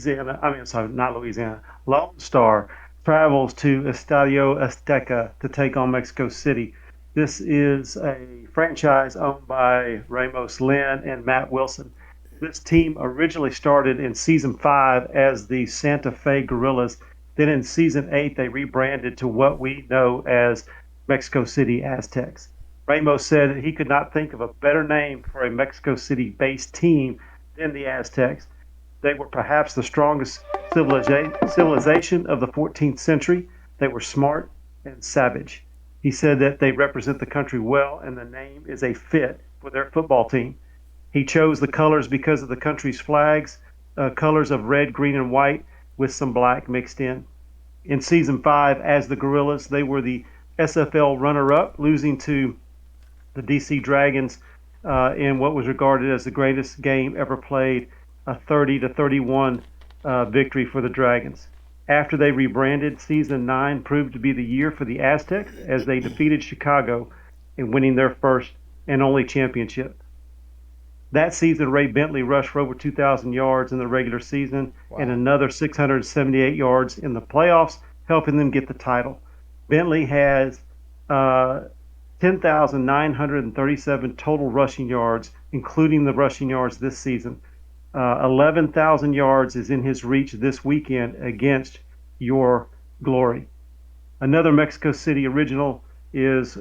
Star travels to Estadio Azteca to take on Mexico City. This is a franchise owned by Ramos Lynn and Matt Wilson. This team originally started in Season 5 as the Santa Fe Gorillas. Then in Season 8, they rebranded to what we know as Mexico City Aztecs. Ramos said he could not think of a better name for a Mexico City-based team than the Aztecs. They were perhaps the strongest civilization of the 14th century. They were smart and savage. He said that they represent the country well, and the name is a fit for their football team. He chose the colors because of the country's flags, colors of red, green, and white with some black mixed in. In Season 5, as the Gorillas, they were the SFL runner-up, losing to the DC Dragons in what was regarded as the greatest game ever played, a 30-31 victory for the Dragons. After they rebranded, Season 9 proved to be the year for the Aztecs as they defeated Chicago in winning their first and only championship. That season, Ray Bentley rushed for over 2,000 yards in the regular season and another 678 yards in the playoffs, helping them get the title. Bentley has 10,937 total rushing yards, including the rushing yards this season. 11,000 yards is in his reach this weekend against your Glory. Another Mexico City original is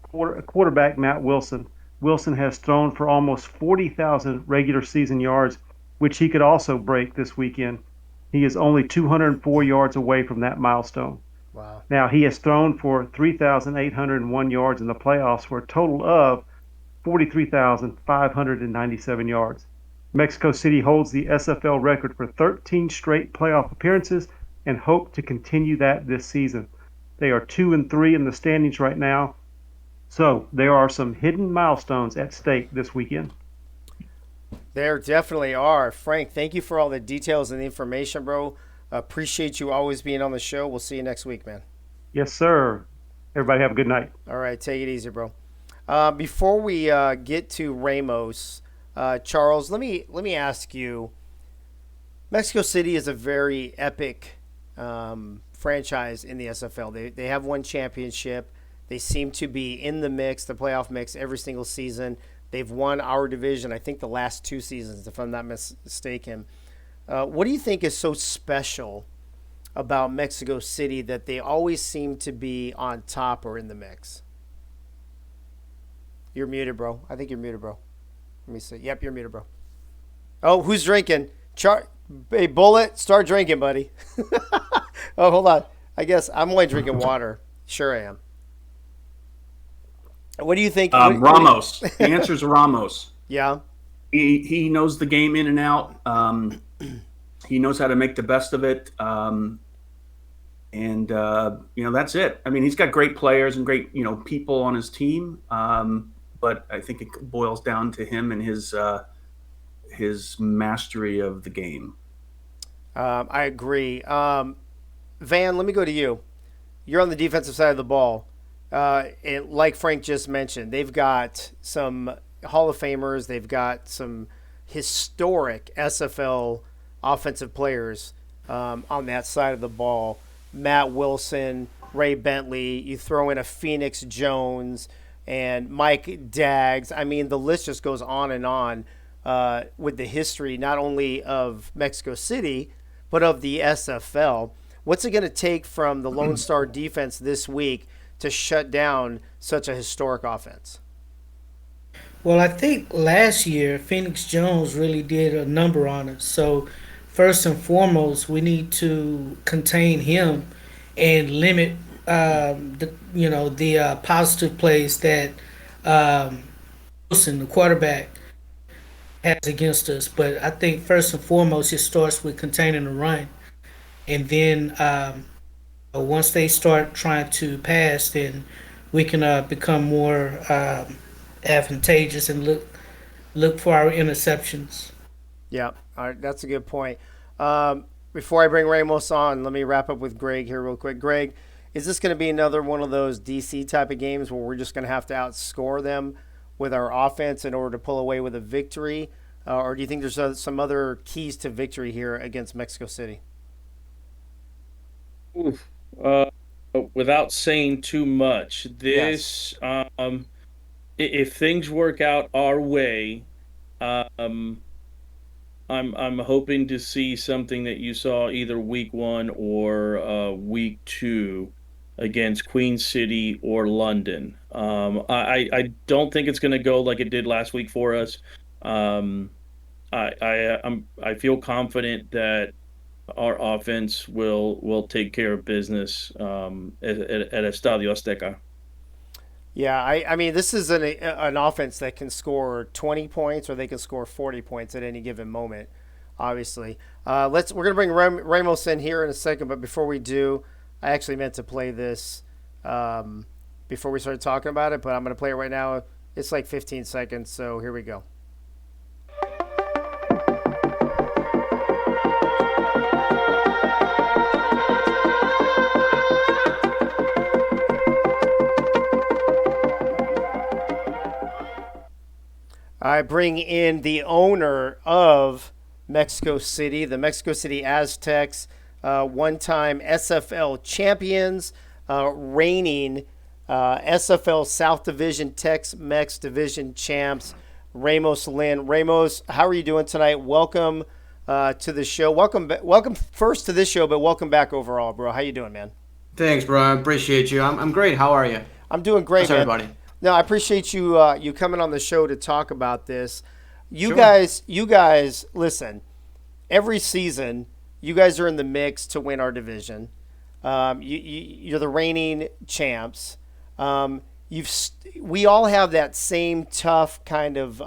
quarterback Matt Wilson. Wilson has thrown for almost 40,000 regular season yards, which he could also break this weekend. He is only 204 yards away from that milestone. Wow. Now, he has thrown for 3,801 yards in the playoffs for a total of 43,597 yards. Mexico City holds the SFL record for 13 straight playoff appearances and hope to continue that this season. They are 2-3 in the standings right now, so there are some hidden milestones at stake this weekend. There definitely are. Frank, thank you for all the details and the information, bro. Appreciate you always being on the show. We'll see you next week, man. Yes, sir. Everybody have a good night. All right, take it easy, bro. Before we get to Ramos, Charles, let me ask you. Mexico City is a very epic franchise in the SFL. They have won championship. They seem to be in the mix, the playoff mix, every single season. They've won our division, I think, the last 2 seasons, if I'm not mistaken. What do you think is so special about Mexico City that they always seem to be on top or in the mix? You're muted, bro. I think you're muted, bro. Let me see. Yep, you're muted, bro. Oh, who's drinking? Hey, Bullet, start drinking, buddy. Oh, hold on. I guess I'm only drinking water. Sure I am. What do you think? Ramos. The answer is Ramos. Yeah. He knows the game in and out. He knows how to make the best of it. That's it. I mean, he's got great players and great, people on his team. But I think it boils down to him and his mastery of the game. I agree. Van, let me go to you. You're on the defensive side of the ball. And like Frank just mentioned, they've got some Hall of Famers. They've got some historic SFL offensive players on that side of the ball. Matt Wilson, Ray Bentley. You throw in a Phoenix Jones and Mike Daggs. I mean, the list just goes on and on with the history not only of Mexico City, but of the SFL. What's it going to take from the Lone Star defense this week to shut down such a historic offense? Well, I think last year Phoenix Jones really did a number on us. So first and foremost, we need to contain him and limit the positive plays that Wilson, the quarterback, has against us. But I think first and foremost, it starts with containing the run, and then once they start trying to pass, then we can become more advantageous and look for our interceptions. Yeah, all right, that's a good point. Before I bring Ramos on, let me wrap up with Greg here real quick. Greg, is this going to be another one of those DC type of games where we're just going to have to outscore them with our offense in order to pull away with a victory? Or do you think there's some other keys to victory here against Mexico City? Without saying too much, this if things work out our way, I'm hoping to see something that you saw either week 1 or week 2 against Queen City or London. I don't think it's going to go like it did last week for us. I feel confident that our offense will take care of business at Estadio Azteca. Yeah, I mean, this is an offense that can score 20 points or they can score 40 points at any given moment, obviously. We're going to bring Ramos in here in a second, but before we do, I actually meant to play this before we started talking about it, but I'm going to play it right now. It's like 15 seconds, so here we go. I bring in the owner of Mexico City, the Mexico City Aztecs, one-time SFL champions, reigning SFL South Division Tex-Mex Division champs, Ramos Lynn. Ramos, how are you doing tonight? Welcome to the show. Welcome first to this show, but welcome back overall, bro. How you doing, man? Thanks, bro. I appreciate you. I'm great. How are you? I'm doing great, How's man. everybody? No, I appreciate you coming on the show to talk about this. You guys, listen. Every season, you guys are in the mix to win our division. You're the reigning champs. We all have that same tough kind of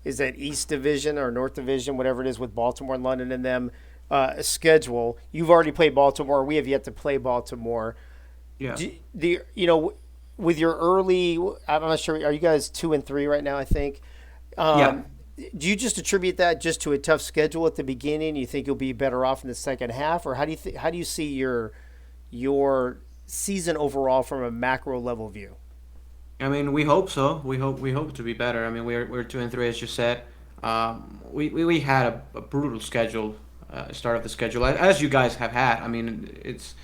is that East Division or North Division, whatever it is, with Baltimore and London and them schedule. You've already played Baltimore. We have yet to play Baltimore. Yeah. With your early, I'm not sure, are you guys 2-3 right now, I think? Yeah. Do you just attribute that just to a tough schedule at the beginning? You think you'll be better off in the second half? Or how do you see your season overall from a macro level view? I mean, we hope so. We hope to be better. I mean, we're 2-3 as you said. We had a brutal schedule, start of the schedule, as you guys have had. I mean, it's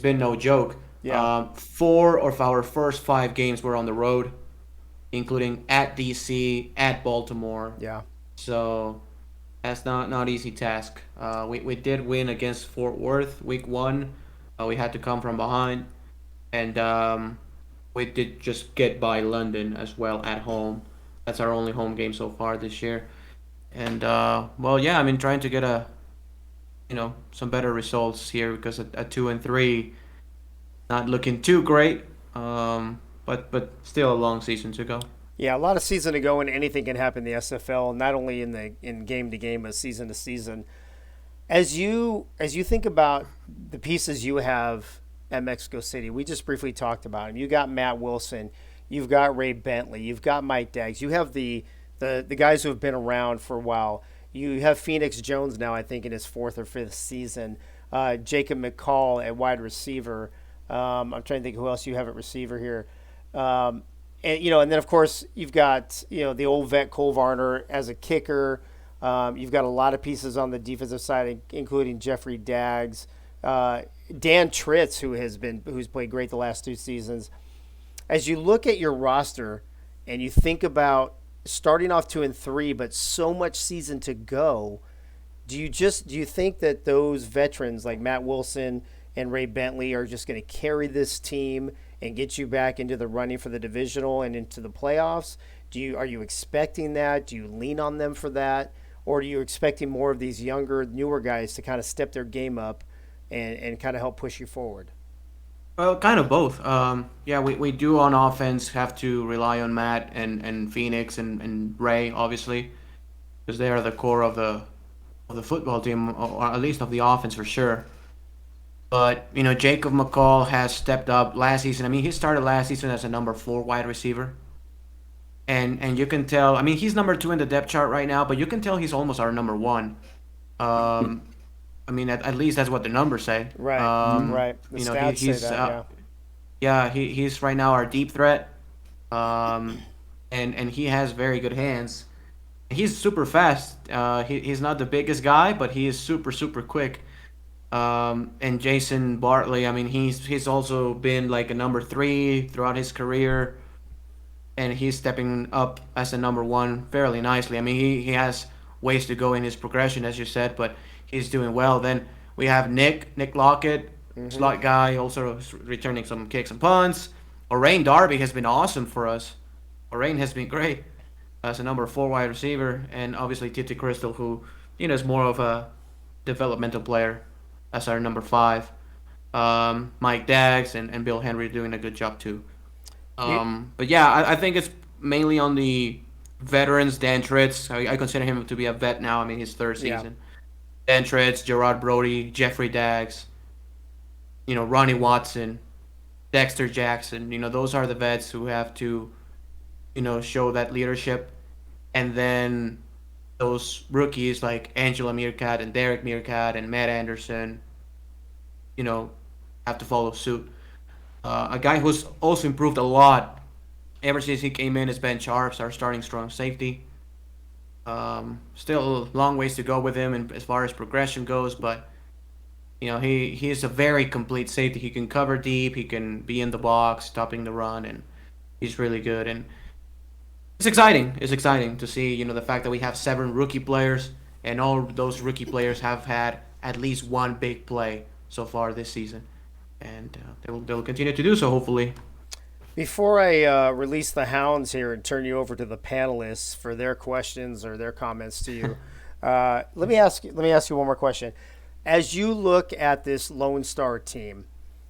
been no joke. Yeah. 4 of our first 5 games were on the road, including at DC, at Baltimore. Yeah. So that's not easy task. We did win against Fort Worth week 1. We had to come from behind, and we did just get by London as well at home. That's our only home game so far this year. And well, yeah, I mean, trying to get some better results here because at 2-3, not looking too great. But still a long season to go. Yeah, a lot of season to go, and anything can happen in the SFL, not only in game to game, but season to season. As you think about the pieces you have at Mexico City, we just briefly talked about him. You got Matt Wilson, you've got Ray Bentley, you've got Mike Daggs, you have the guys who have been around for a while. You have Phoenix Jones now, I think, in his 4th or 5th season. Jacob McCall at wide receiver. I'm trying to think who else you have at receiver here. And then of course you've got the old vet Cole Varner as a kicker. You've got a lot of pieces on the defensive side, including Jeffrey Daggs, Dan Tritz, who's played great the last 2 seasons. As you look at your roster and you think about starting off 2-3, but so much season to go, do you think that those veterans like Matt Wilson and Ray Bentley are just going to carry this team and get you back into the running for the divisional and into the playoffs? Are you expecting that? Do you lean on them for that? Or are you expecting more of these younger, newer guys to kind of step their game up and kind of help push you forward? Well, kind of both. Yeah, we do on offense have to rely on Matt and Phoenix and Ray, obviously, because they are the core of the football team, or at least of the offense for sure. But Jacob McCall has stepped up last season. I mean, he started last season as a number 4 wide receiver, and you can tell. I mean, he's number 2 in the depth chart right now, but you can tell he's almost our number 1. I mean, at least that's what the numbers say. Right. Right. The stats he's say that. he's right now our deep threat, and he has very good hands. He's super fast. He's not the biggest guy, but he is super quick. And Jason Bartley, I mean, he's also been like a number 3 throughout his career, and he's stepping up as a number 1 fairly nicely. I mean, he has ways to go in his progression, as you said, but he's doing well. Then we have Nick Lockett, slot guy, also returning some kicks and punts. Orain Darby has been awesome for us. Orain has been great as a number 4 wide receiver, and obviously Titi Crystal, who is more of a developmental player as our number 5. Mike Daggs and Bill Henry doing a good job too. But yeah, I think it's mainly on the veterans. Dan Tritz, I consider him to be a vet now. I mean, his 3rd season. Dan Tritz, Gerard Brody, Jeffrey Daggs, Ronnie Watson, Dexter Jackson. Those are the vets who have to, show that leadership. And then those rookies like Angela Meerkat and Derek Meerkat and Matt Anderson, have to follow suit. A guy who's also improved a lot ever since he came in is Ben Sharps, our starting strong safety. Still a long ways to go with him and as far as progression goes, but he is a very complete safety. He can cover deep, he can be in the box, stopping the run, and he's really good. And it's exciting. It's exciting to see, the fact that we have 7 rookie players, and all those rookie players have had at least one big play so far this season, and they'll continue to do so, hopefully. Before I release the hounds here and turn you over to the panelists for their questions or their comments to you, let me ask you one more question. As you look at this Lone Star team,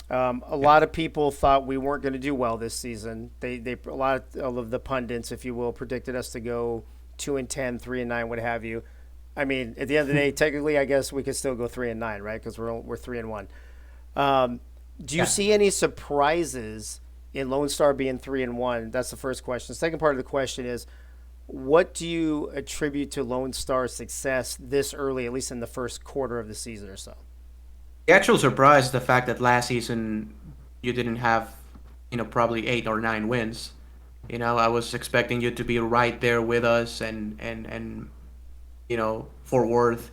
a lot of people thought we weren't going to do well this season. A lot of the pundits, if you will, predicted us to go 2-10, 3-9, what have you. I mean, at the end of the day, technically, I guess we could still go 3-9, right? Because we're 3-1. Do you see any surprises in Lone Star being 3-1? That's the first question. The second part of the question is, what do you attribute to Lone Star's success this early, at least in the first quarter of the season or so? The actual surprise is the fact that last season you didn't have, probably 8 or 9 wins. You know, I was expecting you to be right there with us and Fort Worth,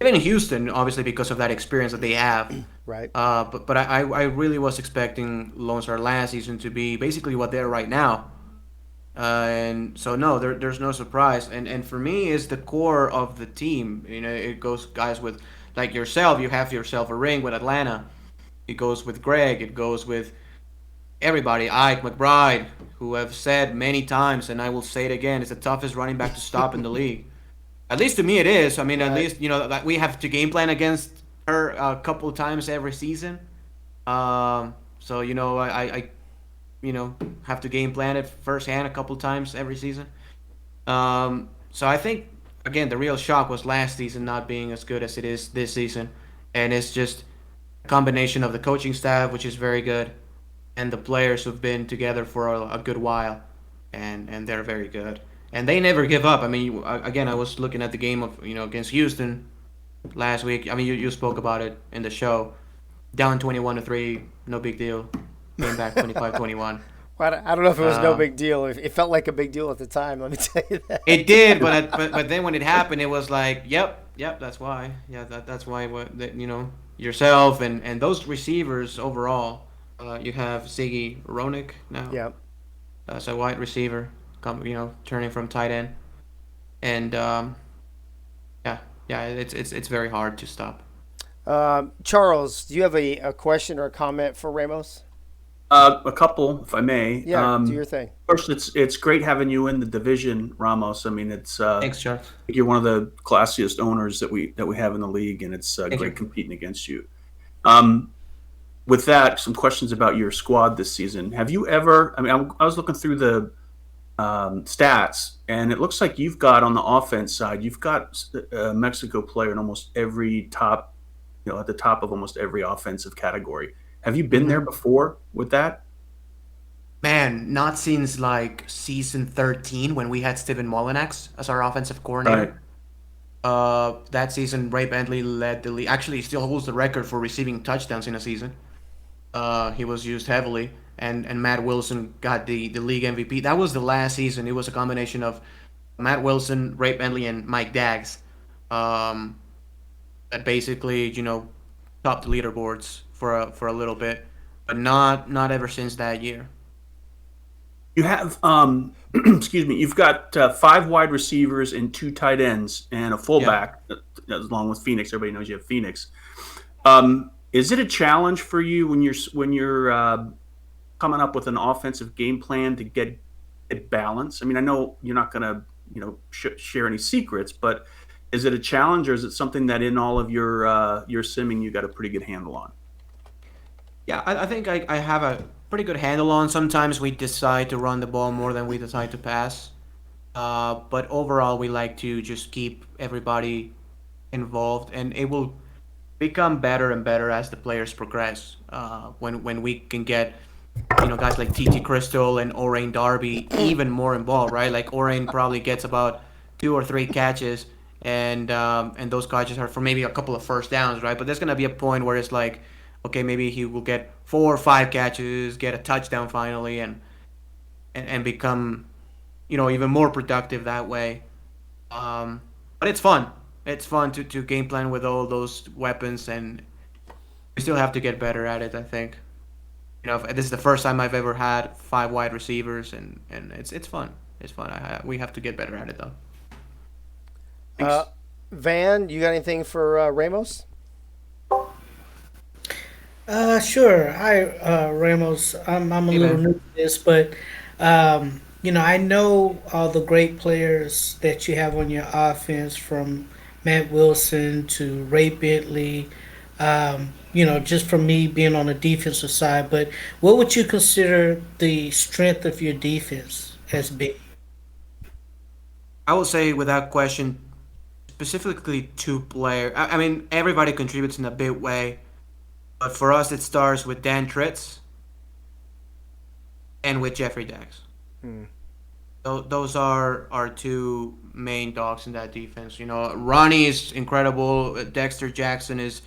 even Houston, obviously because of that experience that they have. Right. But I really was expecting Lone Star last season to be basically what they're right now. And so no, there's no surprise. And for me, is the core of the team. You know, it goes guys with like yourself. You have yourself a ring with Atlanta. It goes with Greg. It goes with everybody. Ike McBride, who have said many times, and I will say it again, is the toughest running back to stop in the league. At least to me, it is. I mean, at least that we have to game plan against her a couple of times every season. So I have to game plan it firsthand a couple of times every season. So I think again the real shock was last season not being as good as it is this season, and it's just a combination of the coaching staff, which is very good, and the players who've been together for a good while, and they're very good, and they never give up. I mean, again, I was looking at the game of against Houston last week. I mean, you spoke about it in the show. Down 21-3, no big deal. Came back 25-21. Well, I don't know if it was no big deal. It felt like a big deal at the time. Let me tell you that. It did, but then when it happened, it was like, yep, that's why. Yeah, that's why. Yourself and those receivers overall. You have Ziggy Ronick now. Yep. As a wide receiver, turning from tight end, and it's very hard to stop. Charles, do you have a question or a comment for Ramos? A couple, if I may. Yeah, do your thing. First, it's great having you in the division, Ramos. I mean, it's thanks, Charles. You're one of the classiest owners that we have in the league, and it's great competing against you. With that, some questions about your squad this season. Have you ever? I mean, I was looking through the stats, and it looks like you've got on the offense side, you've got a Mexico player in almost every top. At the top of almost every offensive category. Have you been there before with that? Man, not since like season 13 when we had Steven Molinax as our offensive coordinator. Right. That season, Ray Bentley led the league. Actually, he still holds the record for receiving touchdowns in a season. He was used heavily, and Matt Wilson got the league MVP. That was the last season. It was a combination of Matt Wilson, Ray Bentley, and Mike Daggs. That basically, topped the leaderboards for a little bit, but not ever since that year. You have, excuse me, you've got 5 wide receivers and 2 tight ends and a fullback, along with Phoenix. Everybody knows you have Phoenix. Is it a challenge for you when you're coming up with an offensive game plan to get it balanced? I mean, I know you're not going to share any secrets, but is it a challenge, or is it something that in all of your simming you got a pretty good handle on? Yeah, I think I have a pretty good handle on. Sometimes we decide to run the ball more than we decide to pass. But overall, we like to just keep everybody involved, and it will become better and better as the players progress. When we can get guys like TT Crystal and Orain Darby even more involved, right? Like Orain probably gets about 2 or 3 catches. And those catches are for maybe a couple of first downs, right? But there's gonna be a point where it's like, okay, maybe he will get 4 or 5 catches, get a touchdown finally, and become, even more productive that way. But it's fun. It's fun to game plan with all those weapons, and we still have to get better at it. I think. This is the first time I've ever had 5 wide receivers, and it's fun. It's fun. We have to get better at it though. Van, you got anything for Ramos? Sure. Hi, Ramos. I'm a little new to this, but I know all the great players that you have on your offense, from Matt Wilson to Ray Bentley. Just from me being on the defensive side, but what would you consider the strength of your defense as being? I would say, without question, specifically 2 players. I mean, everybody contributes in a big way, but for us, it starts with Dan Tritz and with Jeffrey Daggs. Those are our 2 main dogs in that defense. Ronnie is incredible. Dexter Jackson has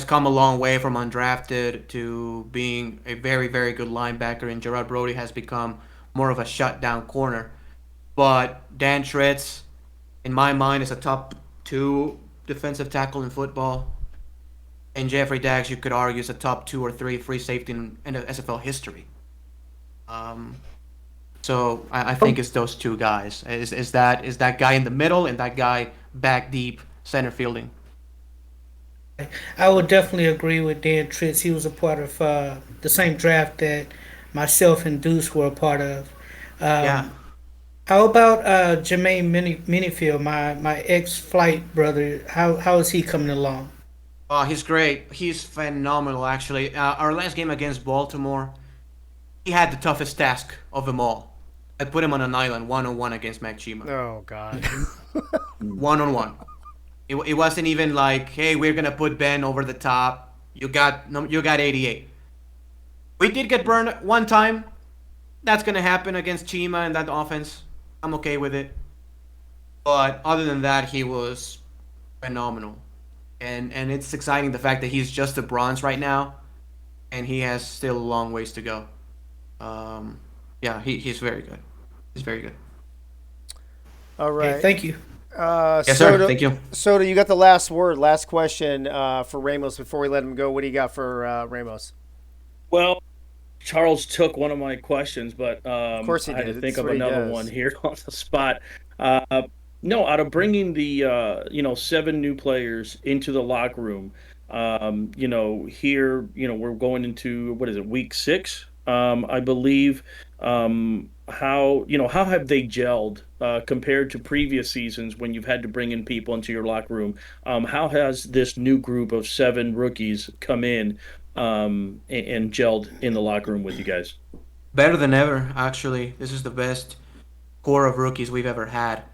come a long way from undrafted to being a very, very good linebacker, and Gerard Brody has become more of a shutdown corner. But Dan Tritz, in my mind, is a top 2 defensive tackle in football. And Jeffrey Daggs, you could argue, is a top 2 or 3 free safety in SFL history. So I think it's those 2 guys. Is that guy in the middle and that guy back deep center fielding. I would definitely agree with Dan Tritz. He was a part of the same draft that myself and Deuce were a part of. Yeah. How about Jermaine Minifield, my ex-flight brother? How is he coming along? Oh, he's great. He's phenomenal, actually. Our last game against Baltimore, he had the toughest task of them all. I put him on an island, 1-on-1 against Mac Chima. Oh, God. 1-on-1. It wasn't even like, hey, we're gonna put Ben over the top. You got 88. We did get burned one time. That's gonna happen against Chima and that offense. I'm okay with it. But other than that, he was phenomenal. And it's exciting the fact that he's just a bronze right now, and he has still a long ways to go. Yeah, he's very good. He's very good. All right. Okay, thank you. Yes, Soto, sir. Thank you. Soto, you got the last word, last question for Ramos before we let him go. What do you got for Ramos? Well, Charles took one of my questions, but of course he I had did. to think That's of what he another does. one here on the spot. No, out of bringing the 7 new players into the locker room, here, we're going into, what is it, week 6, I believe. How have they gelled compared to previous seasons when you've had to bring in people into your locker room? How has this new group of 7 rookies come in and gelled in the locker room with you guys? Better than ever, actually. This is the best core of rookies we've ever had.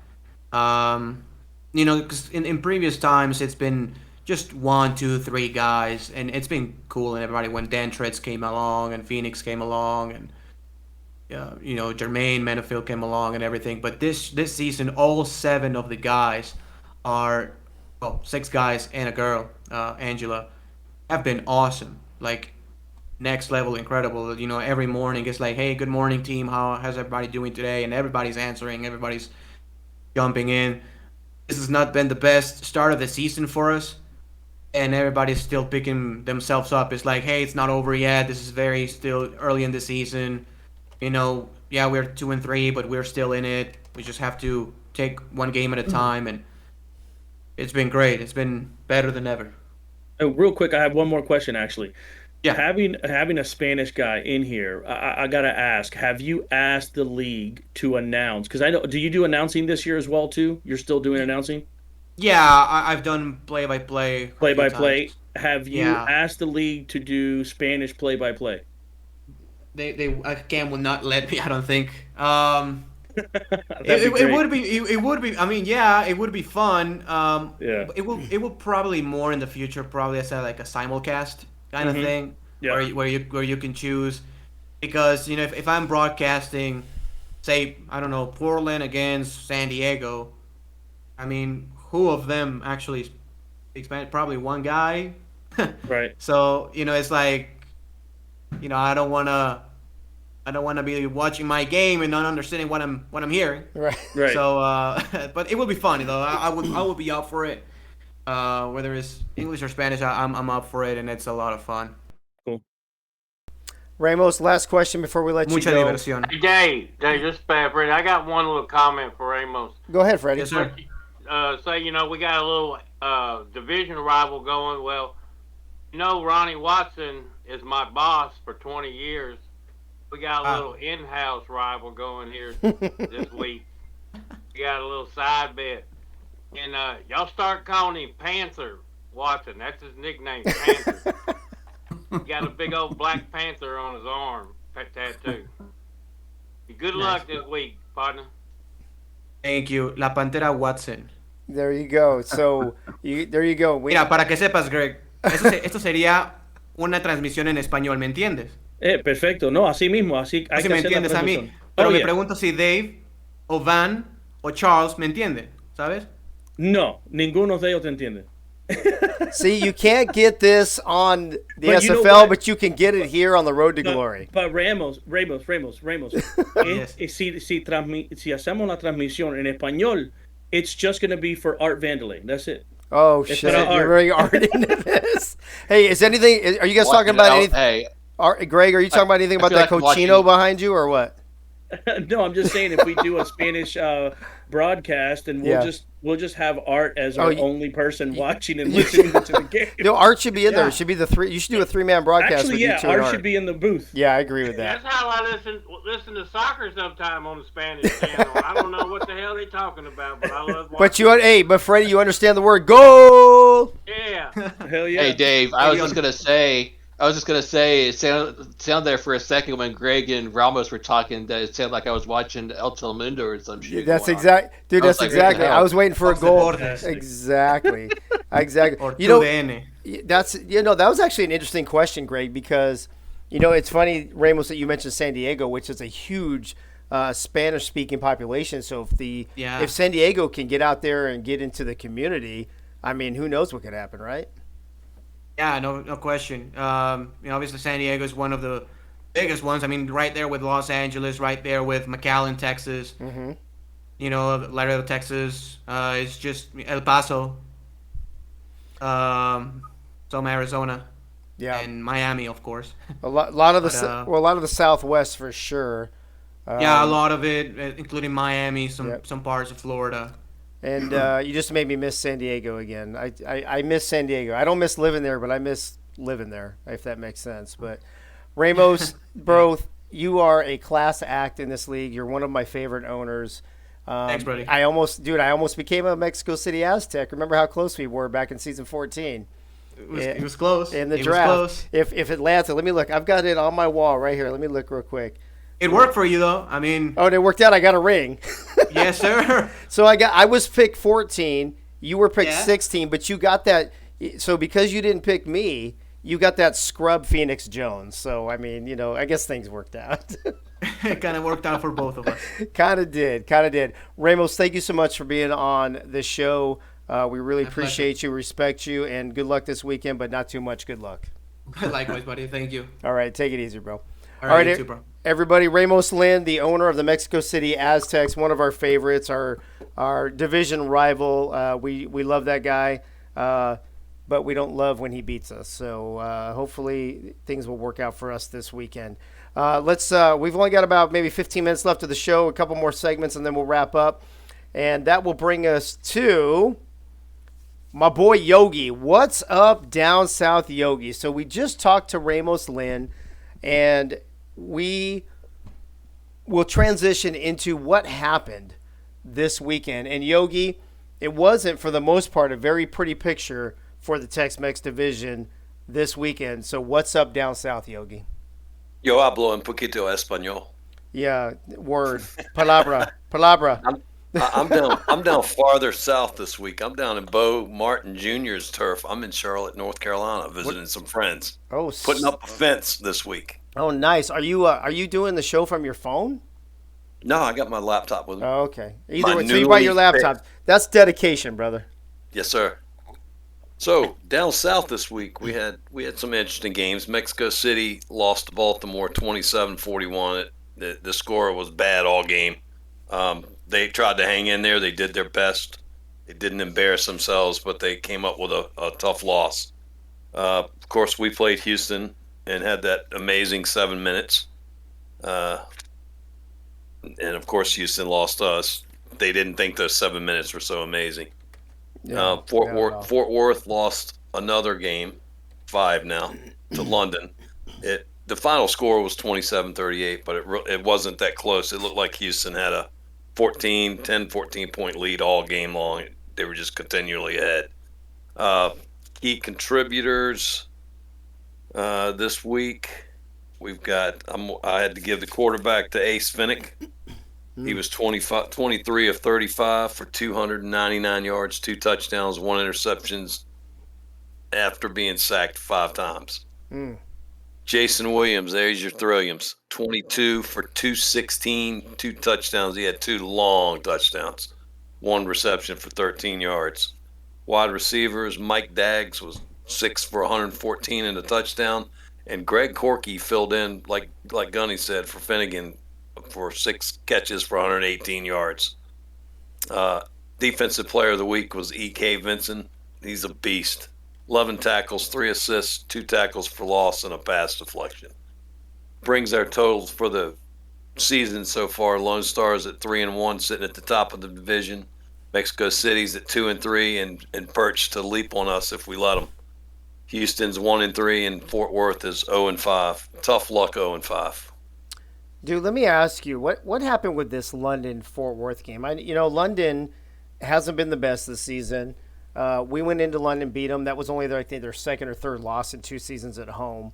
Because in previous times it's been just 1, 2, 3 guys, and it's been cool and everybody when Dan Tritz came along and Phoenix came along and Jermaine Minifield came along and everything. But this season, all 7 of the guys are, 6 guys and a girl, Angela, have been awesome. Like next level, incredible. Every morning it's like, hey, good morning, team. How's everybody doing today? And everybody's answering. Everybody's jumping in. This has not been the best start of the season for us, and everybody's still picking themselves up. It's like, hey, it's not over yet. This is very still early in the season. Yeah, we're 2-3, but we're still in it. We just have to take one game at a time, and it's been great. It's been better than ever. Oh, real quick, I have one more question, actually. Yeah. Having a Spanish guy in here, I gotta ask: have you asked the league to announce? Because I know, do you do announcing this year as well too? You're still doing announcing? Yeah, I've done play-by-play. Play-by-play. Have you Yeah. asked the league to do Spanish play-by-play? They again will not let me. I don't think. That'd It be would be. It would be. I mean, yeah, it would be fun. Yeah. It will probably more in the future. Probably as like a simulcast kind of thing, Yeah. where you can choose, because if I'm broadcasting, say I don't know, Portland against San Diego, I mean, who of them actually speaks Spanish? Probably one guy. Right. So it's like, I don't wanna be watching my game and not understanding what I'm hearing. Right. Right. So, but it would be funny though. I would be up for it. Whether it's English or Spanish, I'm up for it, and it's a lot of fun. Cool. Ramos, last question before we let Mucha you go. diversión. Hey, Dave, this is Bad Freddy. I got one little comment for Ramos. Go ahead, Freddie. Yes, sir. Say, we got a little division rival going. Well, Ronnie Watson is my boss for 20 years. We got a little in-house rival going here this week. We got a little side bet. And y'all start calling him Panther Watson. That's his nickname, Panther. He got a big old Black Panther on his arm tattoo. Good luck this week, partner. Thank you, La Pantera Watson. There you go. So, there you go. Mira, para que sepas, Greg, esto sería una transmisión en español, ¿me entiendes? Perfecto. No, así mismo. Así hay Así que me hacer la entiendes a mí. transmisión. Pero Oh, me yeah. pregunto si Dave, o Van, o Charles me entienden, ¿sabes? No, ninguno de ellos te entiende. See, you can't get this on the But you know SFL, what? but you can get it here on the Road to Glory. But Ramos. Si hacemos la transmisión en español, it's just going to be for art vandaling. That's it. Oh, It's shit. for You're art. very art into this. Hey, is anything, are you guys Well, talking about anything? Hey, Greg, are you talking about anything I about feel that like I'm cochino watching- behind you or what? No, I'm just saying if we do a Spanish broadcast, and Yeah. we'll just have Art as Oh, our you- only person watching and listening to the game. No, Art should be in there. Yeah. It should be you should do a 3-man broadcast Actually, with yeah, you two and Art should be in the booth. Yeah, I agree with that. That's how I listen to soccer sometime on the Spanish channel. I don't know what the hell they talking about, but I love watching. But Freddie, you understand the word goal. Yeah. Hell yeah. Hey Dave, I was just gonna say, it sounded there for a second when Greg and Ramos were talking that it sounded like I was watching El Telemundo or some shit. That's going on. exact, dude. I was That's like, what exactly. the hell? I was waiting for a Fox goal. Deportes. Exactly, exactly. Or You know, TUDN. that's that was actually an interesting question, Greg, because it's funny, Ramos, that you mentioned San Diego, which is a huge Spanish-speaking population. So if San Diego can get out there and get into the community, I mean, who knows what could happen, right? Yeah, no question. Obviously San Diego is one of the biggest ones. I mean, right there with Los Angeles, right there with McAllen, Texas. Mm-hmm. Laredo, Texas. It's just El Paso. Some Arizona. Yeah. And Miami, of course. A lot of the Southwest for sure. Yeah, a lot of it, including Miami, some parts of Florida. And you just made me miss San Diego again. I miss San Diego. I don't miss living there, but I miss living there, if that makes sense. But Ramos, bro, you are a class act in this league. You're one of my favorite owners. Thanks, buddy. I almost became a Mexico City Aztec. Remember how close we were back in season 14? It was close. In the It was draft. close. If Atlanta, let me look. I've got it on my wall right here. Let me look real quick. It worked for you, though. I mean. Oh, it worked out. I got a ring. Yes, sir. So I was picked 14. You were picked Yeah. 16, but you got that. So because you didn't pick me, you got that scrub Phoenix Jones. So I mean, I guess things worked out. It kind of worked out for both of us. Kind of did. Ramos, thank you so much for being on the show. We really appreciate you, respect you, and good luck this weekend, but not too much good luck. Likewise, buddy. Thank you. All right, take it easy, bro. All right, you too, bro. Everybody, Ramos Lynn, the owner of the Mexico City Aztecs, one of our favorites, our division rival. We love that guy, but we don't love when he beats us. So hopefully things will work out for us this weekend. We've only got about maybe 15 minutes left of the show, a couple more segments, and then we'll wrap up. And that will bring us to my boy Yogi. What's up down south, Yogi? So we just talked to Ramos Lynn, and we will transition into what happened this weekend. And Yogi, it wasn't, for the most part, a very pretty picture for the Tex-Mex division this weekend. So what's up down south, Yogi? Yo hablo un poquito español. Yeah, word. Palabra. I'm down farther south this week. I'm down in Bo Martin Jr.'s turf. I'm in Charlotte, North Carolina, visiting some friends. Oh, putting up a fence this week. Oh, nice. Are you doing the show from your phone? No, I got my laptop with me. Oh, okay. My Either way, so you bought your newly laptop. That's dedication, brother. Yes, sir. So down south this week, we had some interesting games. Mexico City lost to Baltimore 27-41. The score was bad all game. They tried to hang in there. They did their best. They didn't embarrass themselves, but they came up with a tough loss. Of course, we played Houston and had that amazing 7 minutes. And of course, Houston lost us. They didn't think those 7 minutes were so amazing. Yeah, Fort Worth lost another game, 5 now, to London. The final score was 27-38, but it wasn't that close. It looked like Houston had a 14 point lead all game long. They were just continually ahead. Key contributors this week, we've got. I had to give the quarterback to Ace Finnick. He was 23 of 35 for 299 yards, 2 touchdowns, 1 interceptions after being sacked 5 times. Jason Williams, there's your Thrilliums, 22 for 216, 2 touchdowns. He had 2 long touchdowns, 1 reception for 13 yards. Wide receivers, Mike Daggs was 6 for 114 and a touchdown. And Greg Corky filled in, like Gunny said, for Finnegan for 6 catches for 118 yards. Defensive player of the week was E.K. Vincent. He's a beast. 11 tackles, 3 assists, 2 tackles for loss, and a pass deflection. Brings our totals for the season so far. Lone Stars at 3-1, sitting at the top of the division. Mexico City's at 2-3, and perched to leap on us if we let them. Houston's 1-3, and Fort Worth is 0-5. Tough luck, 0-5. Dude, let me ask you, what happened with this London-Fort Worth game? London hasn't been the best this season. We went into London, beat them. That was only their second or third loss in 2 seasons at home.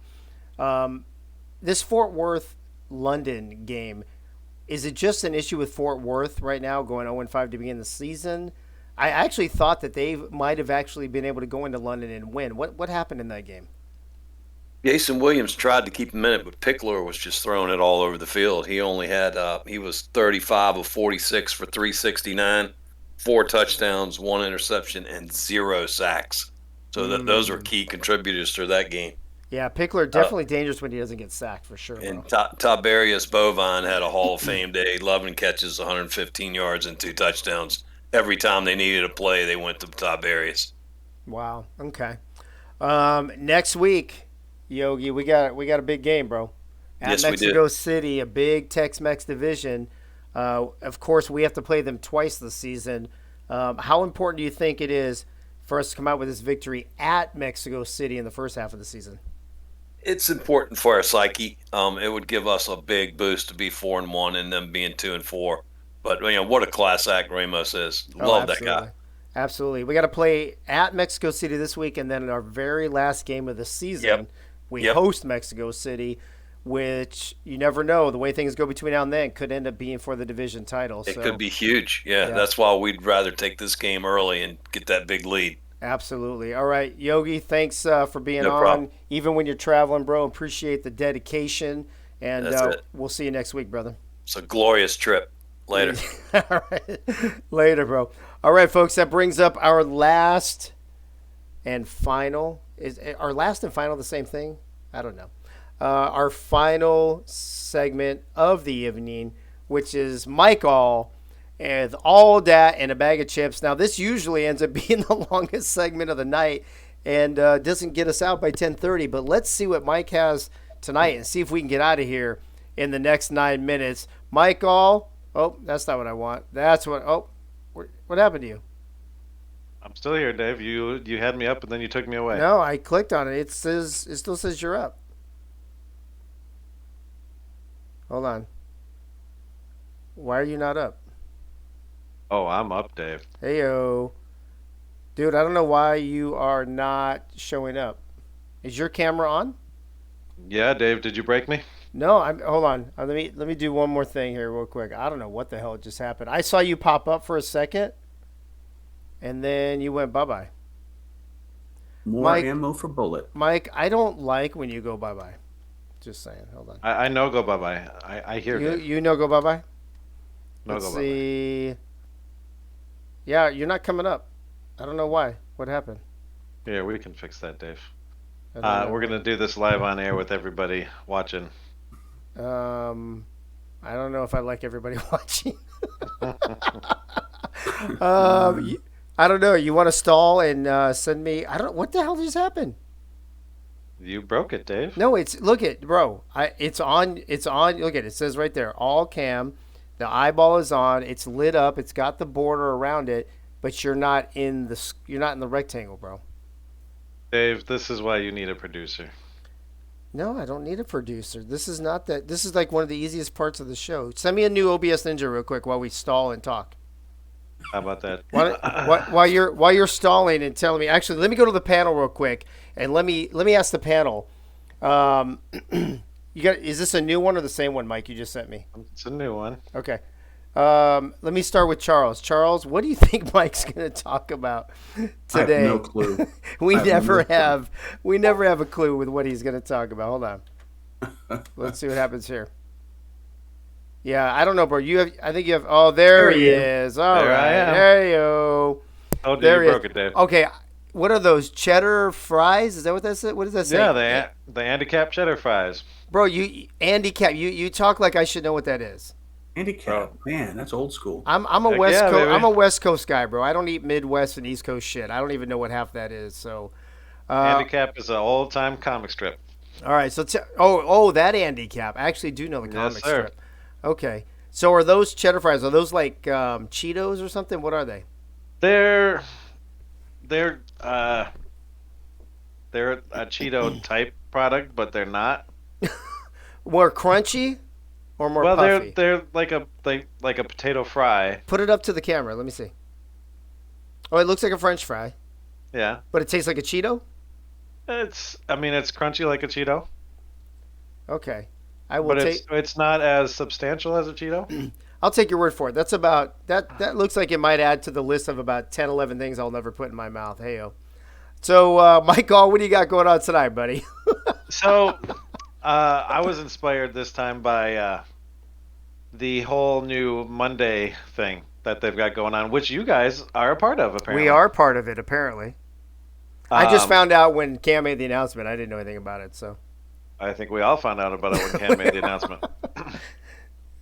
This Fort Worth-London game, is it just an issue with Fort Worth right now going 0-5 to begin the season? I actually thought that they might have actually been able to go into London and win. What happened in that game? Jason Williams tried to keep him in it, but Pickler was just throwing it all over the field. He only had he was 35 of 46 for 369, 4 touchdowns, 1 interception, and 0 sacks. So those are key contributors to that game. Yeah, Pickler definitely dangerous when he doesn't get sacked, for sure. And Tiberius Bovine had a Hall of Fame day, 11 catches, 115 yards, and 2 touchdowns. Every time they needed a play, they went to Tiberius. Wow. Okay. Next week, Yogi, we got a big game, bro. At Mexico City, a big Tex-Mex division. Of course, we have to play them twice this season. How important do you think it is for us to come out with this victory at Mexico City in the first half of the season? It's important for our psyche. It would give us a big boost to be 4-1 and them being 2-4. But what a class act Ramos is. Love that guy. Absolutely. We got to play at Mexico City this week, and then our very last game of the season, we host Mexico City, which you never know. The way things go between now and then could end up being for the division title. It could be huge. Yeah, that's why we'd rather take this game early and get that big lead. Absolutely. All right, Yogi, thanks for being on. Problem. Even when you're traveling, bro, appreciate the dedication. And we'll see you next week, brother. It's a glorious trip. Later. All right. Later, bro. All right, folks, that brings up our last and final. Is our last and final the same thing? I don't know. Our final segment of the evening, which is Mike All and all that and a bag of chips. Now, this usually ends up being the longest segment of the night and doesn't get us out by 10:30. But let's see what Mike has tonight and see if we can get out of here in the next 9 minutes. Mike All. Oh, that's not what I want. That's what. Oh, what happened to you? I'm still here, Dave. You had me up and then you took me away. No, I clicked on it. It still says you're up. Hold on. Why are you not up? Oh, I'm up, Dave. Heyo. Dude, I don't know why you are not showing up. Is your camera on? Yeah, Dave. Did you break me? No, hold on. Let me do one more thing here real quick. I don't know what the hell just happened. I saw you pop up for a second, and then you went bye-bye. More ammo for bullet. Mike, I don't like when you go bye-bye. Just saying. Hold on. I know go bye-bye. I hear you. You know go bye-bye? No, Let's go bye-bye. see. Yeah, you're not coming up. I don't know why. What happened? Yeah, we can fix that, Dave. We're going to do this live on air with everybody watching. I don't know if I like everybody watching. I don't know. You want to stall and send me? I don't. What the hell just happened? You broke it, Dave. No, look at bro. It's on. It's on. Look at it. It says right there, all cam. The eyeball is on. It's lit up. It's got the border around it, but you're not in the rectangle, bro. Dave, this is why you need a producer. No, I don't need a producer. This is not that. This is like one of the easiest parts of the show. Send me a new OBS Ninja real quick while we stall and talk. How about that? While you're stalling and telling me, actually, let me go to the panel real quick and let me ask the panel. Is this a new one or the same one, Mike? You just sent me. It's a new one. Okay. Let me start with Charles. Charles, what do you think Mike's going to talk about today? I have no clue. We never have a clue with what he's going to talk about. Hold on. Let's see what happens here. Yeah, I don't know, bro. I think you have. Oh, there he is. All right, there you go. Told you There you he broke is. it, Dave. Okay, what are those cheddar fries? Is that what that's? What does that say? Yeah, the handicap cheddar fries. Bro, you Andy Cap, you talk like I should know what that is. Handicap, man, that's old school. I'm a Heck West yeah, Coast. baby. I'm a West Coast guy, bro. I don't eat Midwest and East Coast shit. I don't even know what half that is. So, Handicap is an old time comic strip. all right. So, that Andy Cap. I actually do know the comic Yes, sir. strip. Okay. So, are those cheddar fries? Are those like Cheetos or something? What are they? They're a Cheeto type product, but they're not. More crunchy or more Well, puffy? they're like a potato fry. Put it up to the camera. Let me see. Oh, it looks like a French fry, Yeah, but it tastes like a Cheeto. it's crunchy like a Cheeto, Okay. I will but take. it's not as substantial as a Cheeto. I'll take your word for it. That's about that. That looks like it might add to the list of about 10, 11 things I'll never put in my mouth. Heyo. So, Michael, what do you got going on tonight, buddy? So, I was inspired this time by the whole new Monday thing that they've got going on, which you guys are a part of, apparently. We are part of it, apparently. I just Um, found out when Cam made the announcement. I didn't know anything about it. So, I think we all found out about it when Cam made the announcement.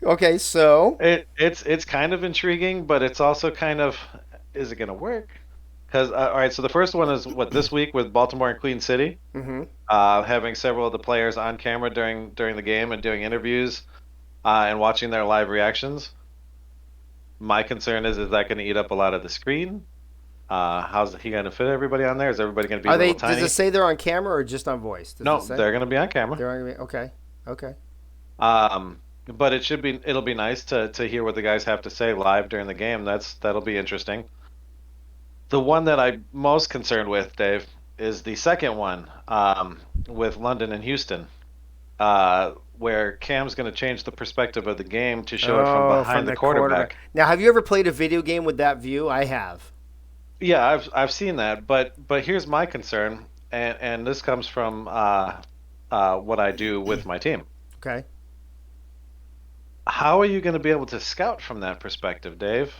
okay, so It's kind of intriguing, but it's also kind of, is it going to work? Because all right, so the first one is this week with Baltimore and Queen City, having several of the players on camera during the game and doing interviews, and watching their live reactions. My concern is that going to eat up a lot of the screen? How's he going to fit everybody on there? Is everybody going to be a little tiny? Does it say they're on camera or just on voice? Does No, it say? they're going to be on camera. They're on. Okay. But it'll be nice to hear what the guys have to say live during the game. That'll be interesting. The one that I'm most concerned with, Dave, is the second one, with London and Houston, where Cam's going to change the perspective of the game to show it from behind the quarterback. Now, have you ever played a video game with that view? I have. Yeah, I've seen that, but here's my concern, and this comes from what I do with my team. Okay. How are you going to be able to scout from that perspective, Dave?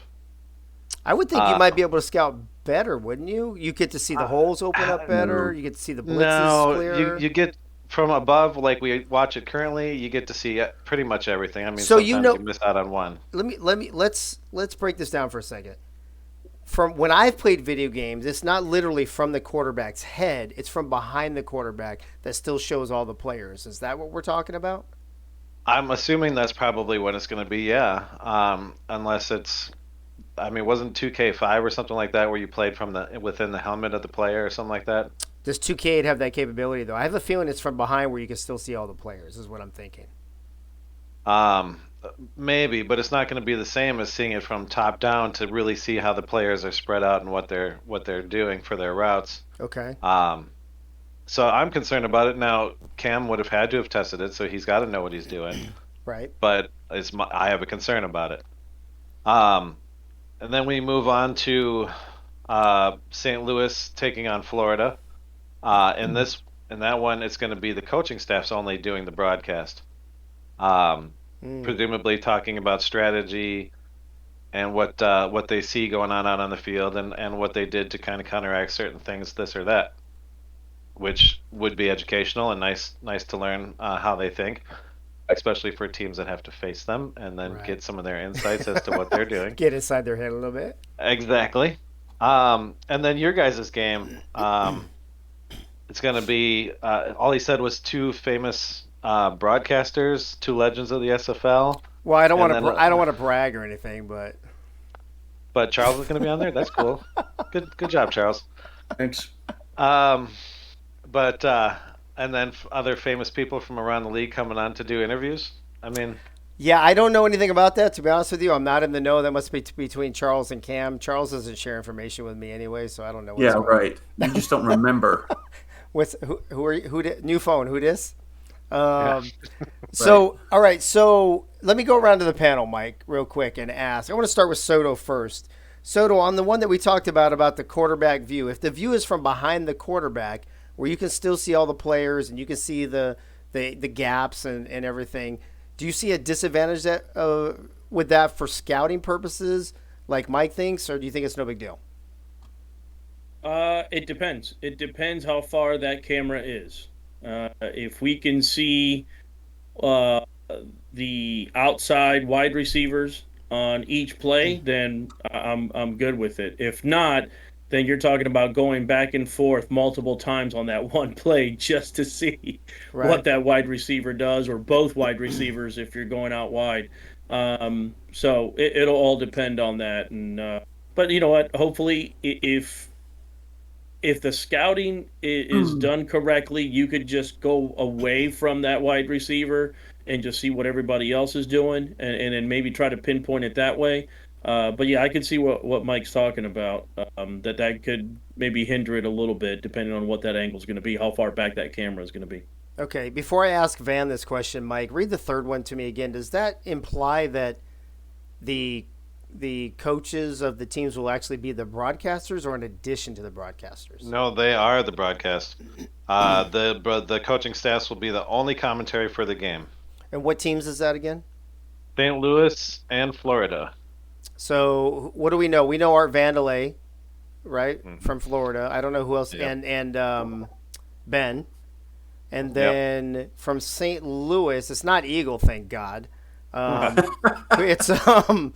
I would think you might be able to scout better, wouldn't you? You get to see the holes open up better. You get to see the blitzes clearer. you get from above, like we watch it currently. You get to see pretty much everything. I mean, So sometimes you miss out on one. Let's break this down for a second. From when I've played video games, it's not literally from the quarterback's head; it's from behind the quarterback that still shows all the players. Is that what we're talking about? I'm assuming that's probably what it's going to be. Yeah, unless it's. I mean, wasn't 2K5 or something like that where you played from within the helmet of the player or something like that? Does 2K8 have that capability though? I have a feeling it's from behind where you can still see all the players. Is what I'm thinking. Maybe, but it's not going to be the same as seeing it from top down to really see how the players are spread out and what they're doing for their routes. Okay. So I'm concerned about it. Now, Cam would have had to have tested it, so he's got to know what he's doing. Right. But I have a concern about it. And then we move on to St. Louis taking on Florida. In that one, it's going to be the coaching staff's only doing the broadcast. Presumably talking about strategy and what they see going on out on the field and what they did to kind of counteract certain things, this or that, which would be educational and nice to learn how they think, especially for teams that have to face them and then get some of their insights as to what they're doing. Get inside their head a little bit. Exactly. And then your guys' game, it's going to be, all he said was two famous broadcasters, two legends of the SFL. Well, I don't want to brag or anything, but Charles is going to be on there. That's cool. Good job, Charles. Thanks. And then other famous people from around the league coming on to do interviews. I mean, yeah, I don't know anything about that, to be honest with you. I'm not in the know. That must be between Charles and Cam. Charles doesn't share information with me anyway, so I don't know. Yeah, right. You just don't remember. New phone? Who dis? So, all right. So let me go around to the panel, Mike, real quick and ask. I want to start with Soto first. Soto, on the one that we talked about the quarterback view, if the view is from behind the quarterback, where you can still see all the players and you can see the gaps and everything, do you see a disadvantage with that for scouting purposes, like Mike thinks, or do you think it's no big deal? It depends. It depends how far that camera is. If we can see the outside wide receivers on each play, then I'm good with it. If not, then you're talking about going back and forth multiple times on that one play just to see what that wide receiver does, or both wide receivers if you're going out wide. So it'll all depend on that. And but you know what? Hopefully, if the scouting is done correctly, you could just go away from that wide receiver and just see what everybody else is doing, and then maybe try to pinpoint it that way. But yeah, I could see what Mike's talking about, that could maybe hinder it a little bit, depending on what that angle is going to be, how far back that camera is going to be. Okay, before I ask Van this question, Mike, read the third one to me again. Does that imply that the coaches of the teams will actually be the broadcasters, or in addition to the broadcasters? No, they are the broadcast. The coaching staffs will be the only commentary for the game. And what teams is that again? St. Louis and Florida. So what do we know? We know Art Vandelay, right, from Florida. I don't know who else. Yep. And Ben. And then from St. Louis, it's not Eagle, thank God. It's well,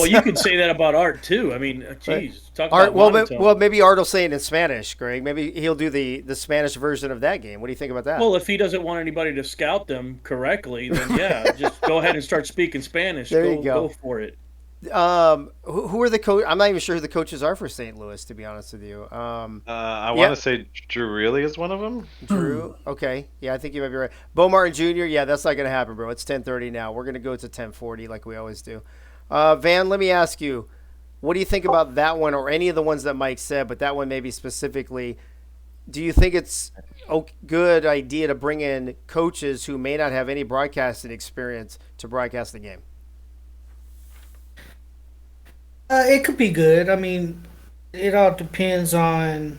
you could say that about Art too. I mean, geez, talk Art. about Well, maybe Art will say it in Spanish, Greg. Maybe he'll do the Spanish version of that game. What do you think about that? Well, if he doesn't want anybody to scout them correctly, then yeah, just go ahead and start speaking Spanish. There you go. Go for it. Who are the coach? I'm not even sure who the coaches are for St. Louis, to be honest with you. I want to say Drew Reilly is one of them. Drew, okay, yeah, I think you might be right. Bo Martin Jr., yeah, that's not going to happen, bro. It's 10:30 now. We're going to go to 10:40 like we always do. Van, let me ask you, what do you think about that one, or any of the ones that Mike said, but that one maybe specifically? Do you think it's a good idea to bring in coaches who may not have any broadcasting experience to broadcast the game? It could be good. I mean, it all depends on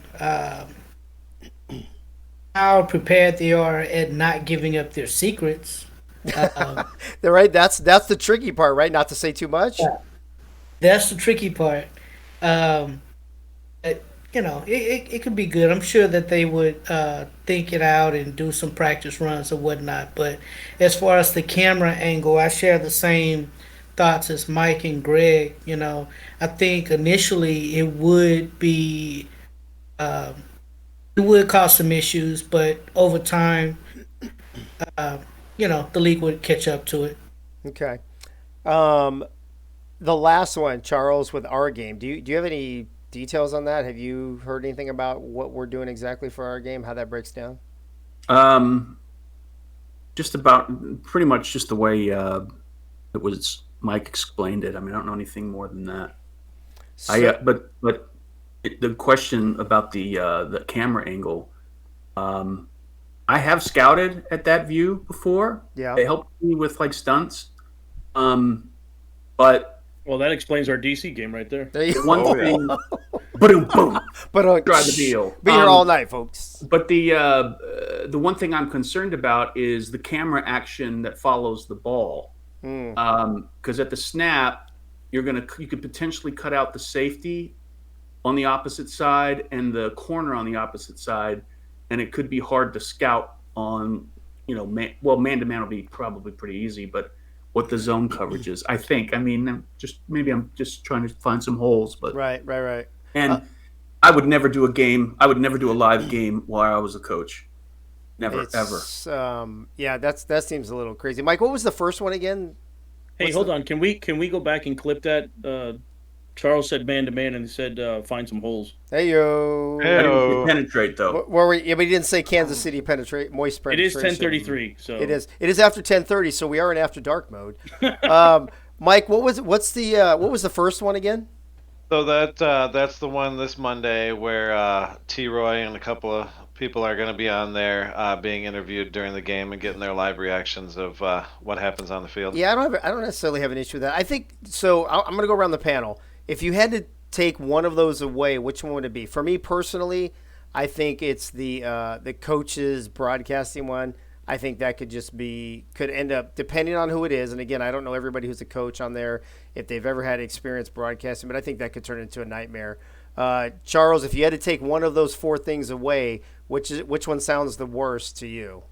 how prepared they are at not giving up their secrets. They're right. That's the tricky part, right? Not to say too much. Yeah. That's the tricky part. It could be good. I'm sure that they would think it out and do some practice runs or whatnot. But as far as the camera angle, I share the same thoughts as Mike and Greg. I think initially it would be it would cause some issues, but over time, the league would catch up to it. Okay. The last one, Charles, with our game. Do you have any details on that? Have you heard anything about what we're doing exactly for our game? How that breaks down? Just about pretty much just the way it was. Mike explained it. I mean, I don't know anything more than that. But the question about the camera angle, I have scouted at that view before. Yeah, they helped me with like stunts. But that explains our DC game right there. One thing, boom, boom, drive the deal. Be here all night, folks. But the one thing I'm concerned about is the camera action that follows the ball. Because at the snap, you could potentially cut out the safety on the opposite side and the corner on the opposite side, and it could be hard to scout on, man to man will be probably pretty easy, but what the zone coverage is, I think. I mean, I'm just trying to find some holes, but right. And I would never do a game. I would never do a live game while I was a coach. Never, ever. That seems a little crazy. Mike, what was the first one again? Hey, hold on. Can we go back and clip that? Charles said man to man, and he said find some holes. Hey yo. I didn't penetrate though. But he didn't say Kansas City moist penetration. It is 10:33, so it is. It is after 10:30, so we are in after dark mode. Mike, what was the first one again? So that's the one this Monday where T. Roy and a couple of people are going to be on there being interviewed during the game and getting their live reactions of what happens on the field. Yeah, I don't necessarily have an issue with that. I think so. I'm going to go around the panel. If you had to take one of those away, which one would it be? For me personally, I think it's the coaches broadcasting one. I think that could end up, depending on who it is. And again, I don't know everybody who's a coach on there, if they've ever had experience broadcasting, but I think that could turn into a nightmare. Charles, if you had to take one of those 4 things away, which one sounds the worst to you?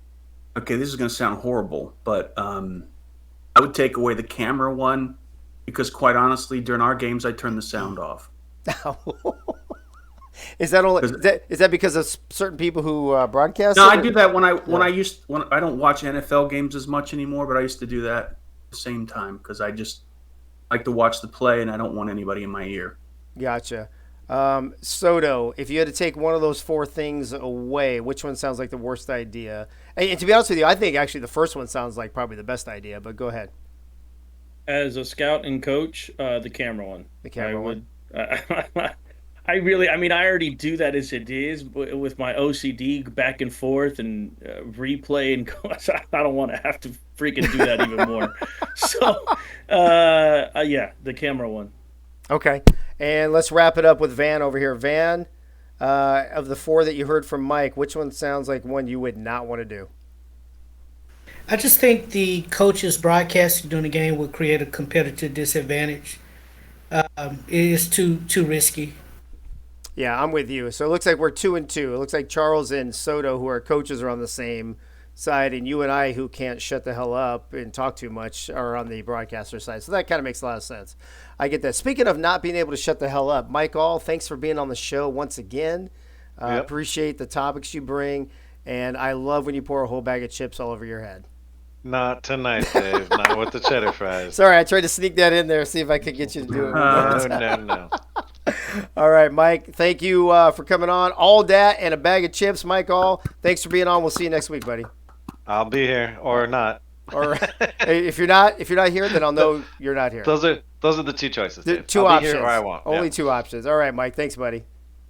Okay, this is going to sound horrible, but I would take away the camera one because, quite honestly, during our games, I turn the sound off. Is that because of certain people who broadcast? No, I do that when I don't watch NFL games as much anymore, but I used to do that at the same time because I just like to watch the play and I don't want anybody in my ear. Gotcha. Soto, if you had to take one of those 4 things away, which one sounds like the worst idea? And to be honest with you, I think actually the first one sounds like probably the best idea, but go ahead. As a scout and coach, the camera one. The camera one. I already do that as it is with my OCD back and forth and replay and I don't want to have to freaking do that even more. So, yeah, the camera one. Okay. And let's wrap it up with Van over here. Van, of the 4 that you heard from Mike, which one sounds like one you would not want to do? I just think the coaches broadcasting during the game would create a competitive disadvantage. It is too risky. Yeah, I'm with you. So it looks like we're 2-2. It looks like Charles and Soto, who are coaches, are on the same side, and you and I, who can't shut the hell up and talk too much, are on the broadcaster side. So that kind of makes a lot of sense. I get that. Speaking of not being able to shut the hell up, Mike All, thanks for being on the show once again. Yep. Appreciate the topics you bring, and I love when you pour a whole bag of chips all over your head. Not tonight, Dave. Not with the cheddar fries. Sorry, I tried to sneak that in there, see if I could get you to do it. No. All right, Mike, thank you for coming on. All that and a bag of chips, Mike All. Thanks for being on. We'll see you next week, buddy. I'll be here or not. Or if you're not here, then I'll know you're not here. Those are the 2 choices. Dave. 2 I'll options. be here or I won't. Only 2 options. All right, Mike. Thanks, buddy.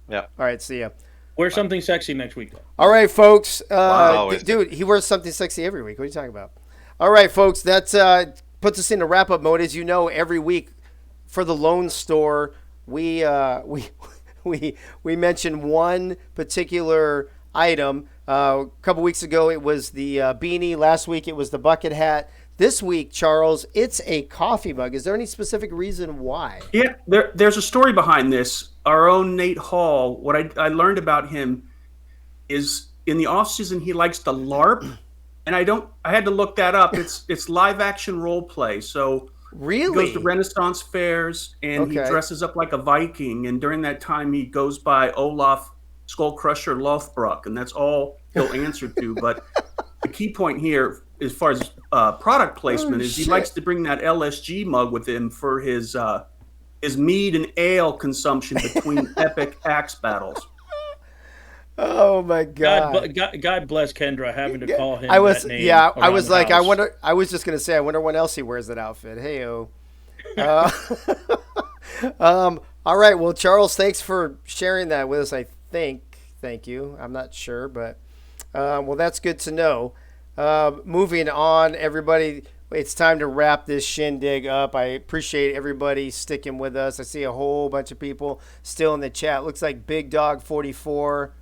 Yeah. All right, see ya. Wear something sexy next week. All right, folks. Wow, Dude, he wears something sexy every week. What are you talking about? All right, folks. That puts us into wrap-up mode. As you know, every week for the Lone Store, we mention one particular item. A couple weeks ago, it was the beanie. Last week, it was the bucket hat. This week, Charles, it's a coffee mug. Is there any specific reason why? Yeah, there's a story behind this. Our own Nate Hall, what I learned about him is in the offseason, he likes to LARP. And I had to look that up. It's live action role play. So really, he goes to Renaissance fairs and he dresses up like a Viking. And during that time, he goes by Olaf Skullcrusher Lothbrok, and that's all he'll answer to. But the key point here, as far as product placement, is he likes to bring that LSG mug with him for his mead and ale consumption between epic axe battles. Oh my God! God bless Kendra having to call him. I was that name I was like, house. I wonder. I was just gonna say, I wonder when else he wears that outfit. Hey-o. All right. Well, Charles, thanks for sharing that with us. I think. Thank you. I'm not sure, but well, that's good to know. Moving on, everybody. It's time to wrap this shindig up. I appreciate everybody sticking with us. I see a whole bunch of people still in the chat. Looks like Big Dog 44.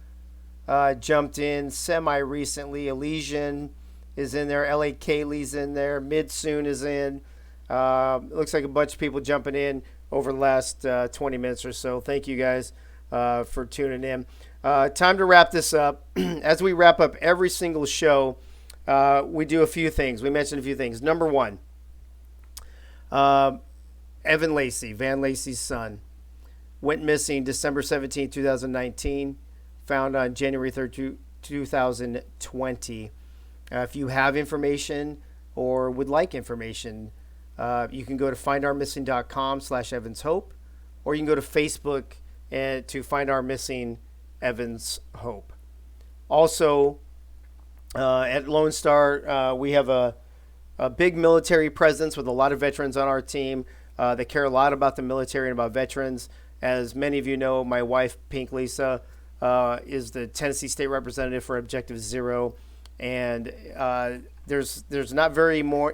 Jumped in semi-recently. Elysian is in there. L.A. Kaylee's in there. Midsoon is in. Looks like a bunch of people jumping in over the last 20 minutes or so. Thank you guys for tuning in. Time to wrap this up. As we wrap up every single show, we do a few things. We mentioned a few things. Number one, Evan Lacy, Van Lacy's son, went missing December 17, 2019. Found on January 3rd, 2020. If you have information or would like information, you can go to findourmissing.com/EvansHope, or you can go to Facebook and to Find Our Missing Evans Hope. Also, at Lone Star, we have a big military presence with a lot of veterans on our team. They care a lot about the military and about veterans. As many of you know, my wife, Pink Lisa, is the Tennessee State Representative for Objective Zero, and there's not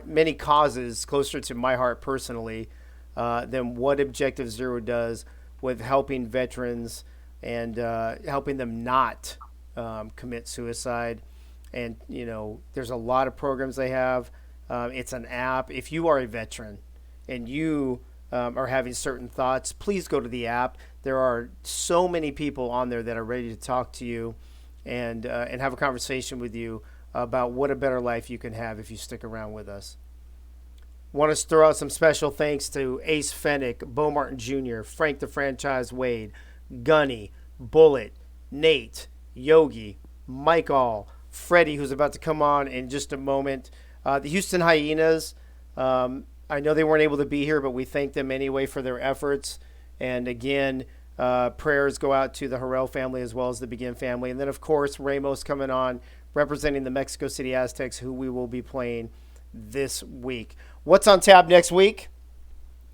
many causes closer to my heart personally than what Objective Zero does with helping veterans and helping them not commit suicide. And there's a lot of programs they have. It's an app. If you are a veteran and you are having certain thoughts, please go to the app. There are so many people on there that are ready to talk to you and have a conversation with you about what a better life you can have if you stick around with us. Want to throw out some special thanks to Ace Fennick, Bo Martin Jr., Frank the Franchise Wade, Gunny, Bullet, Nate, Yogi, Mike All, Freddie, who's about to come on in just a moment, the Houston Hyenas. I know they weren't able to be here, but we thank them anyway for their efforts. And again, prayers go out to the Harrell family as well as the Begin family. And then, of course, Ramos coming on, representing the Mexico City Aztecs, who we will be playing this week. What's on tap next week?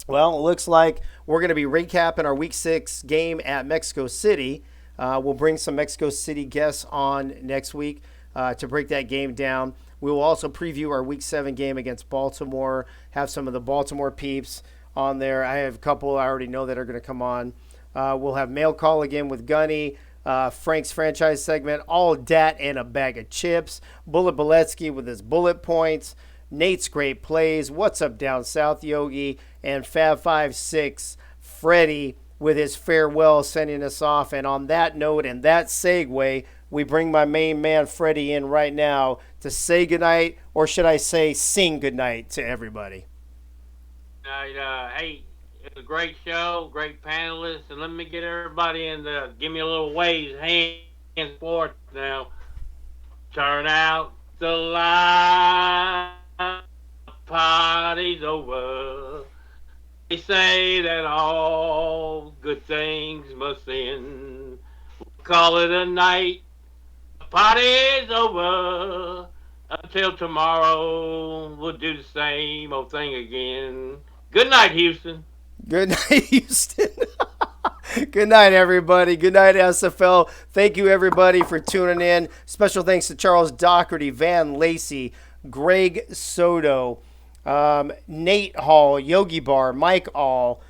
Well, it looks like we're going to be recapping our Week 6 game at Mexico City. We'll bring some Mexico City guests on next week to break that game down. We will also preview our Week 7 game against Baltimore, have some of the Baltimore peeps on there. I have a couple I already know that are going to come on. We'll have mail call again with Gunny, Frank's franchise segment, all dat and a bag of chips, Bullet Boletsky with his bullet points, Nate's great plays, What's Up Down South Yogi, and Fab56 Freddie with his farewell sending us off. And on that note and that segue, we bring my main man Freddie in right now to say goodnight, or should I say sing goodnight to everybody. Hey, it's a great show, great panelists, and let me get everybody in the, give me a little wave, hands forth now. Turn out the light, party's over. They say that all good things must end. Call it a night, the party's over. Until tomorrow, we'll do the same old thing again. Good night, Houston. Good night, Houston. Good night, everybody. Good night, SFL. Thank you, everybody, for tuning in. Special thanks to Charles Doherty, Van Lacey, Greg Soto, Nate Hall, Yogi Bar, Mike All,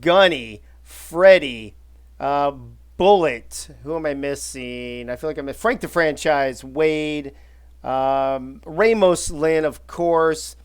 Gunny, Freddie, Bullet. Who am I missing? I feel like I'm missing Frank the Franchise, Wade, Ramos Lynn, of course.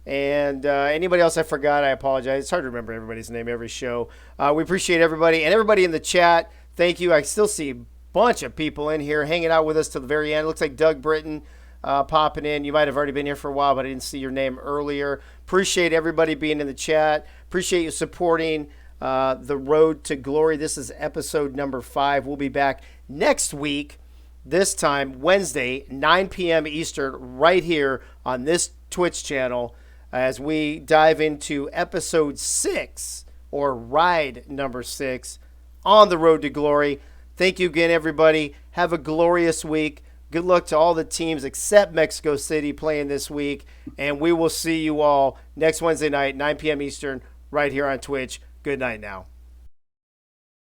And anybody else I forgot, I apologize. It's hard to remember everybody's name every show. We appreciate everybody. And everybody in the chat, thank you. I still see a bunch of people in here hanging out with us till the very end. Looks like Doug Britton popping in. You might have already been here for a while, but I didn't see your name earlier. Appreciate everybody being in the chat. Appreciate you supporting the Road to Glory. This is episode number 5. We'll be back next week, this time Wednesday, 9 p.m. Eastern, right here on this Twitch channel, as we dive into episode 6, or ride number 6, on the Road to Glory. Thank you again, everybody. Have a glorious week. Good luck to all the teams except Mexico City playing this week. And we will see you all next Wednesday night, 9 p.m. Eastern, right here on Twitch. Good night now.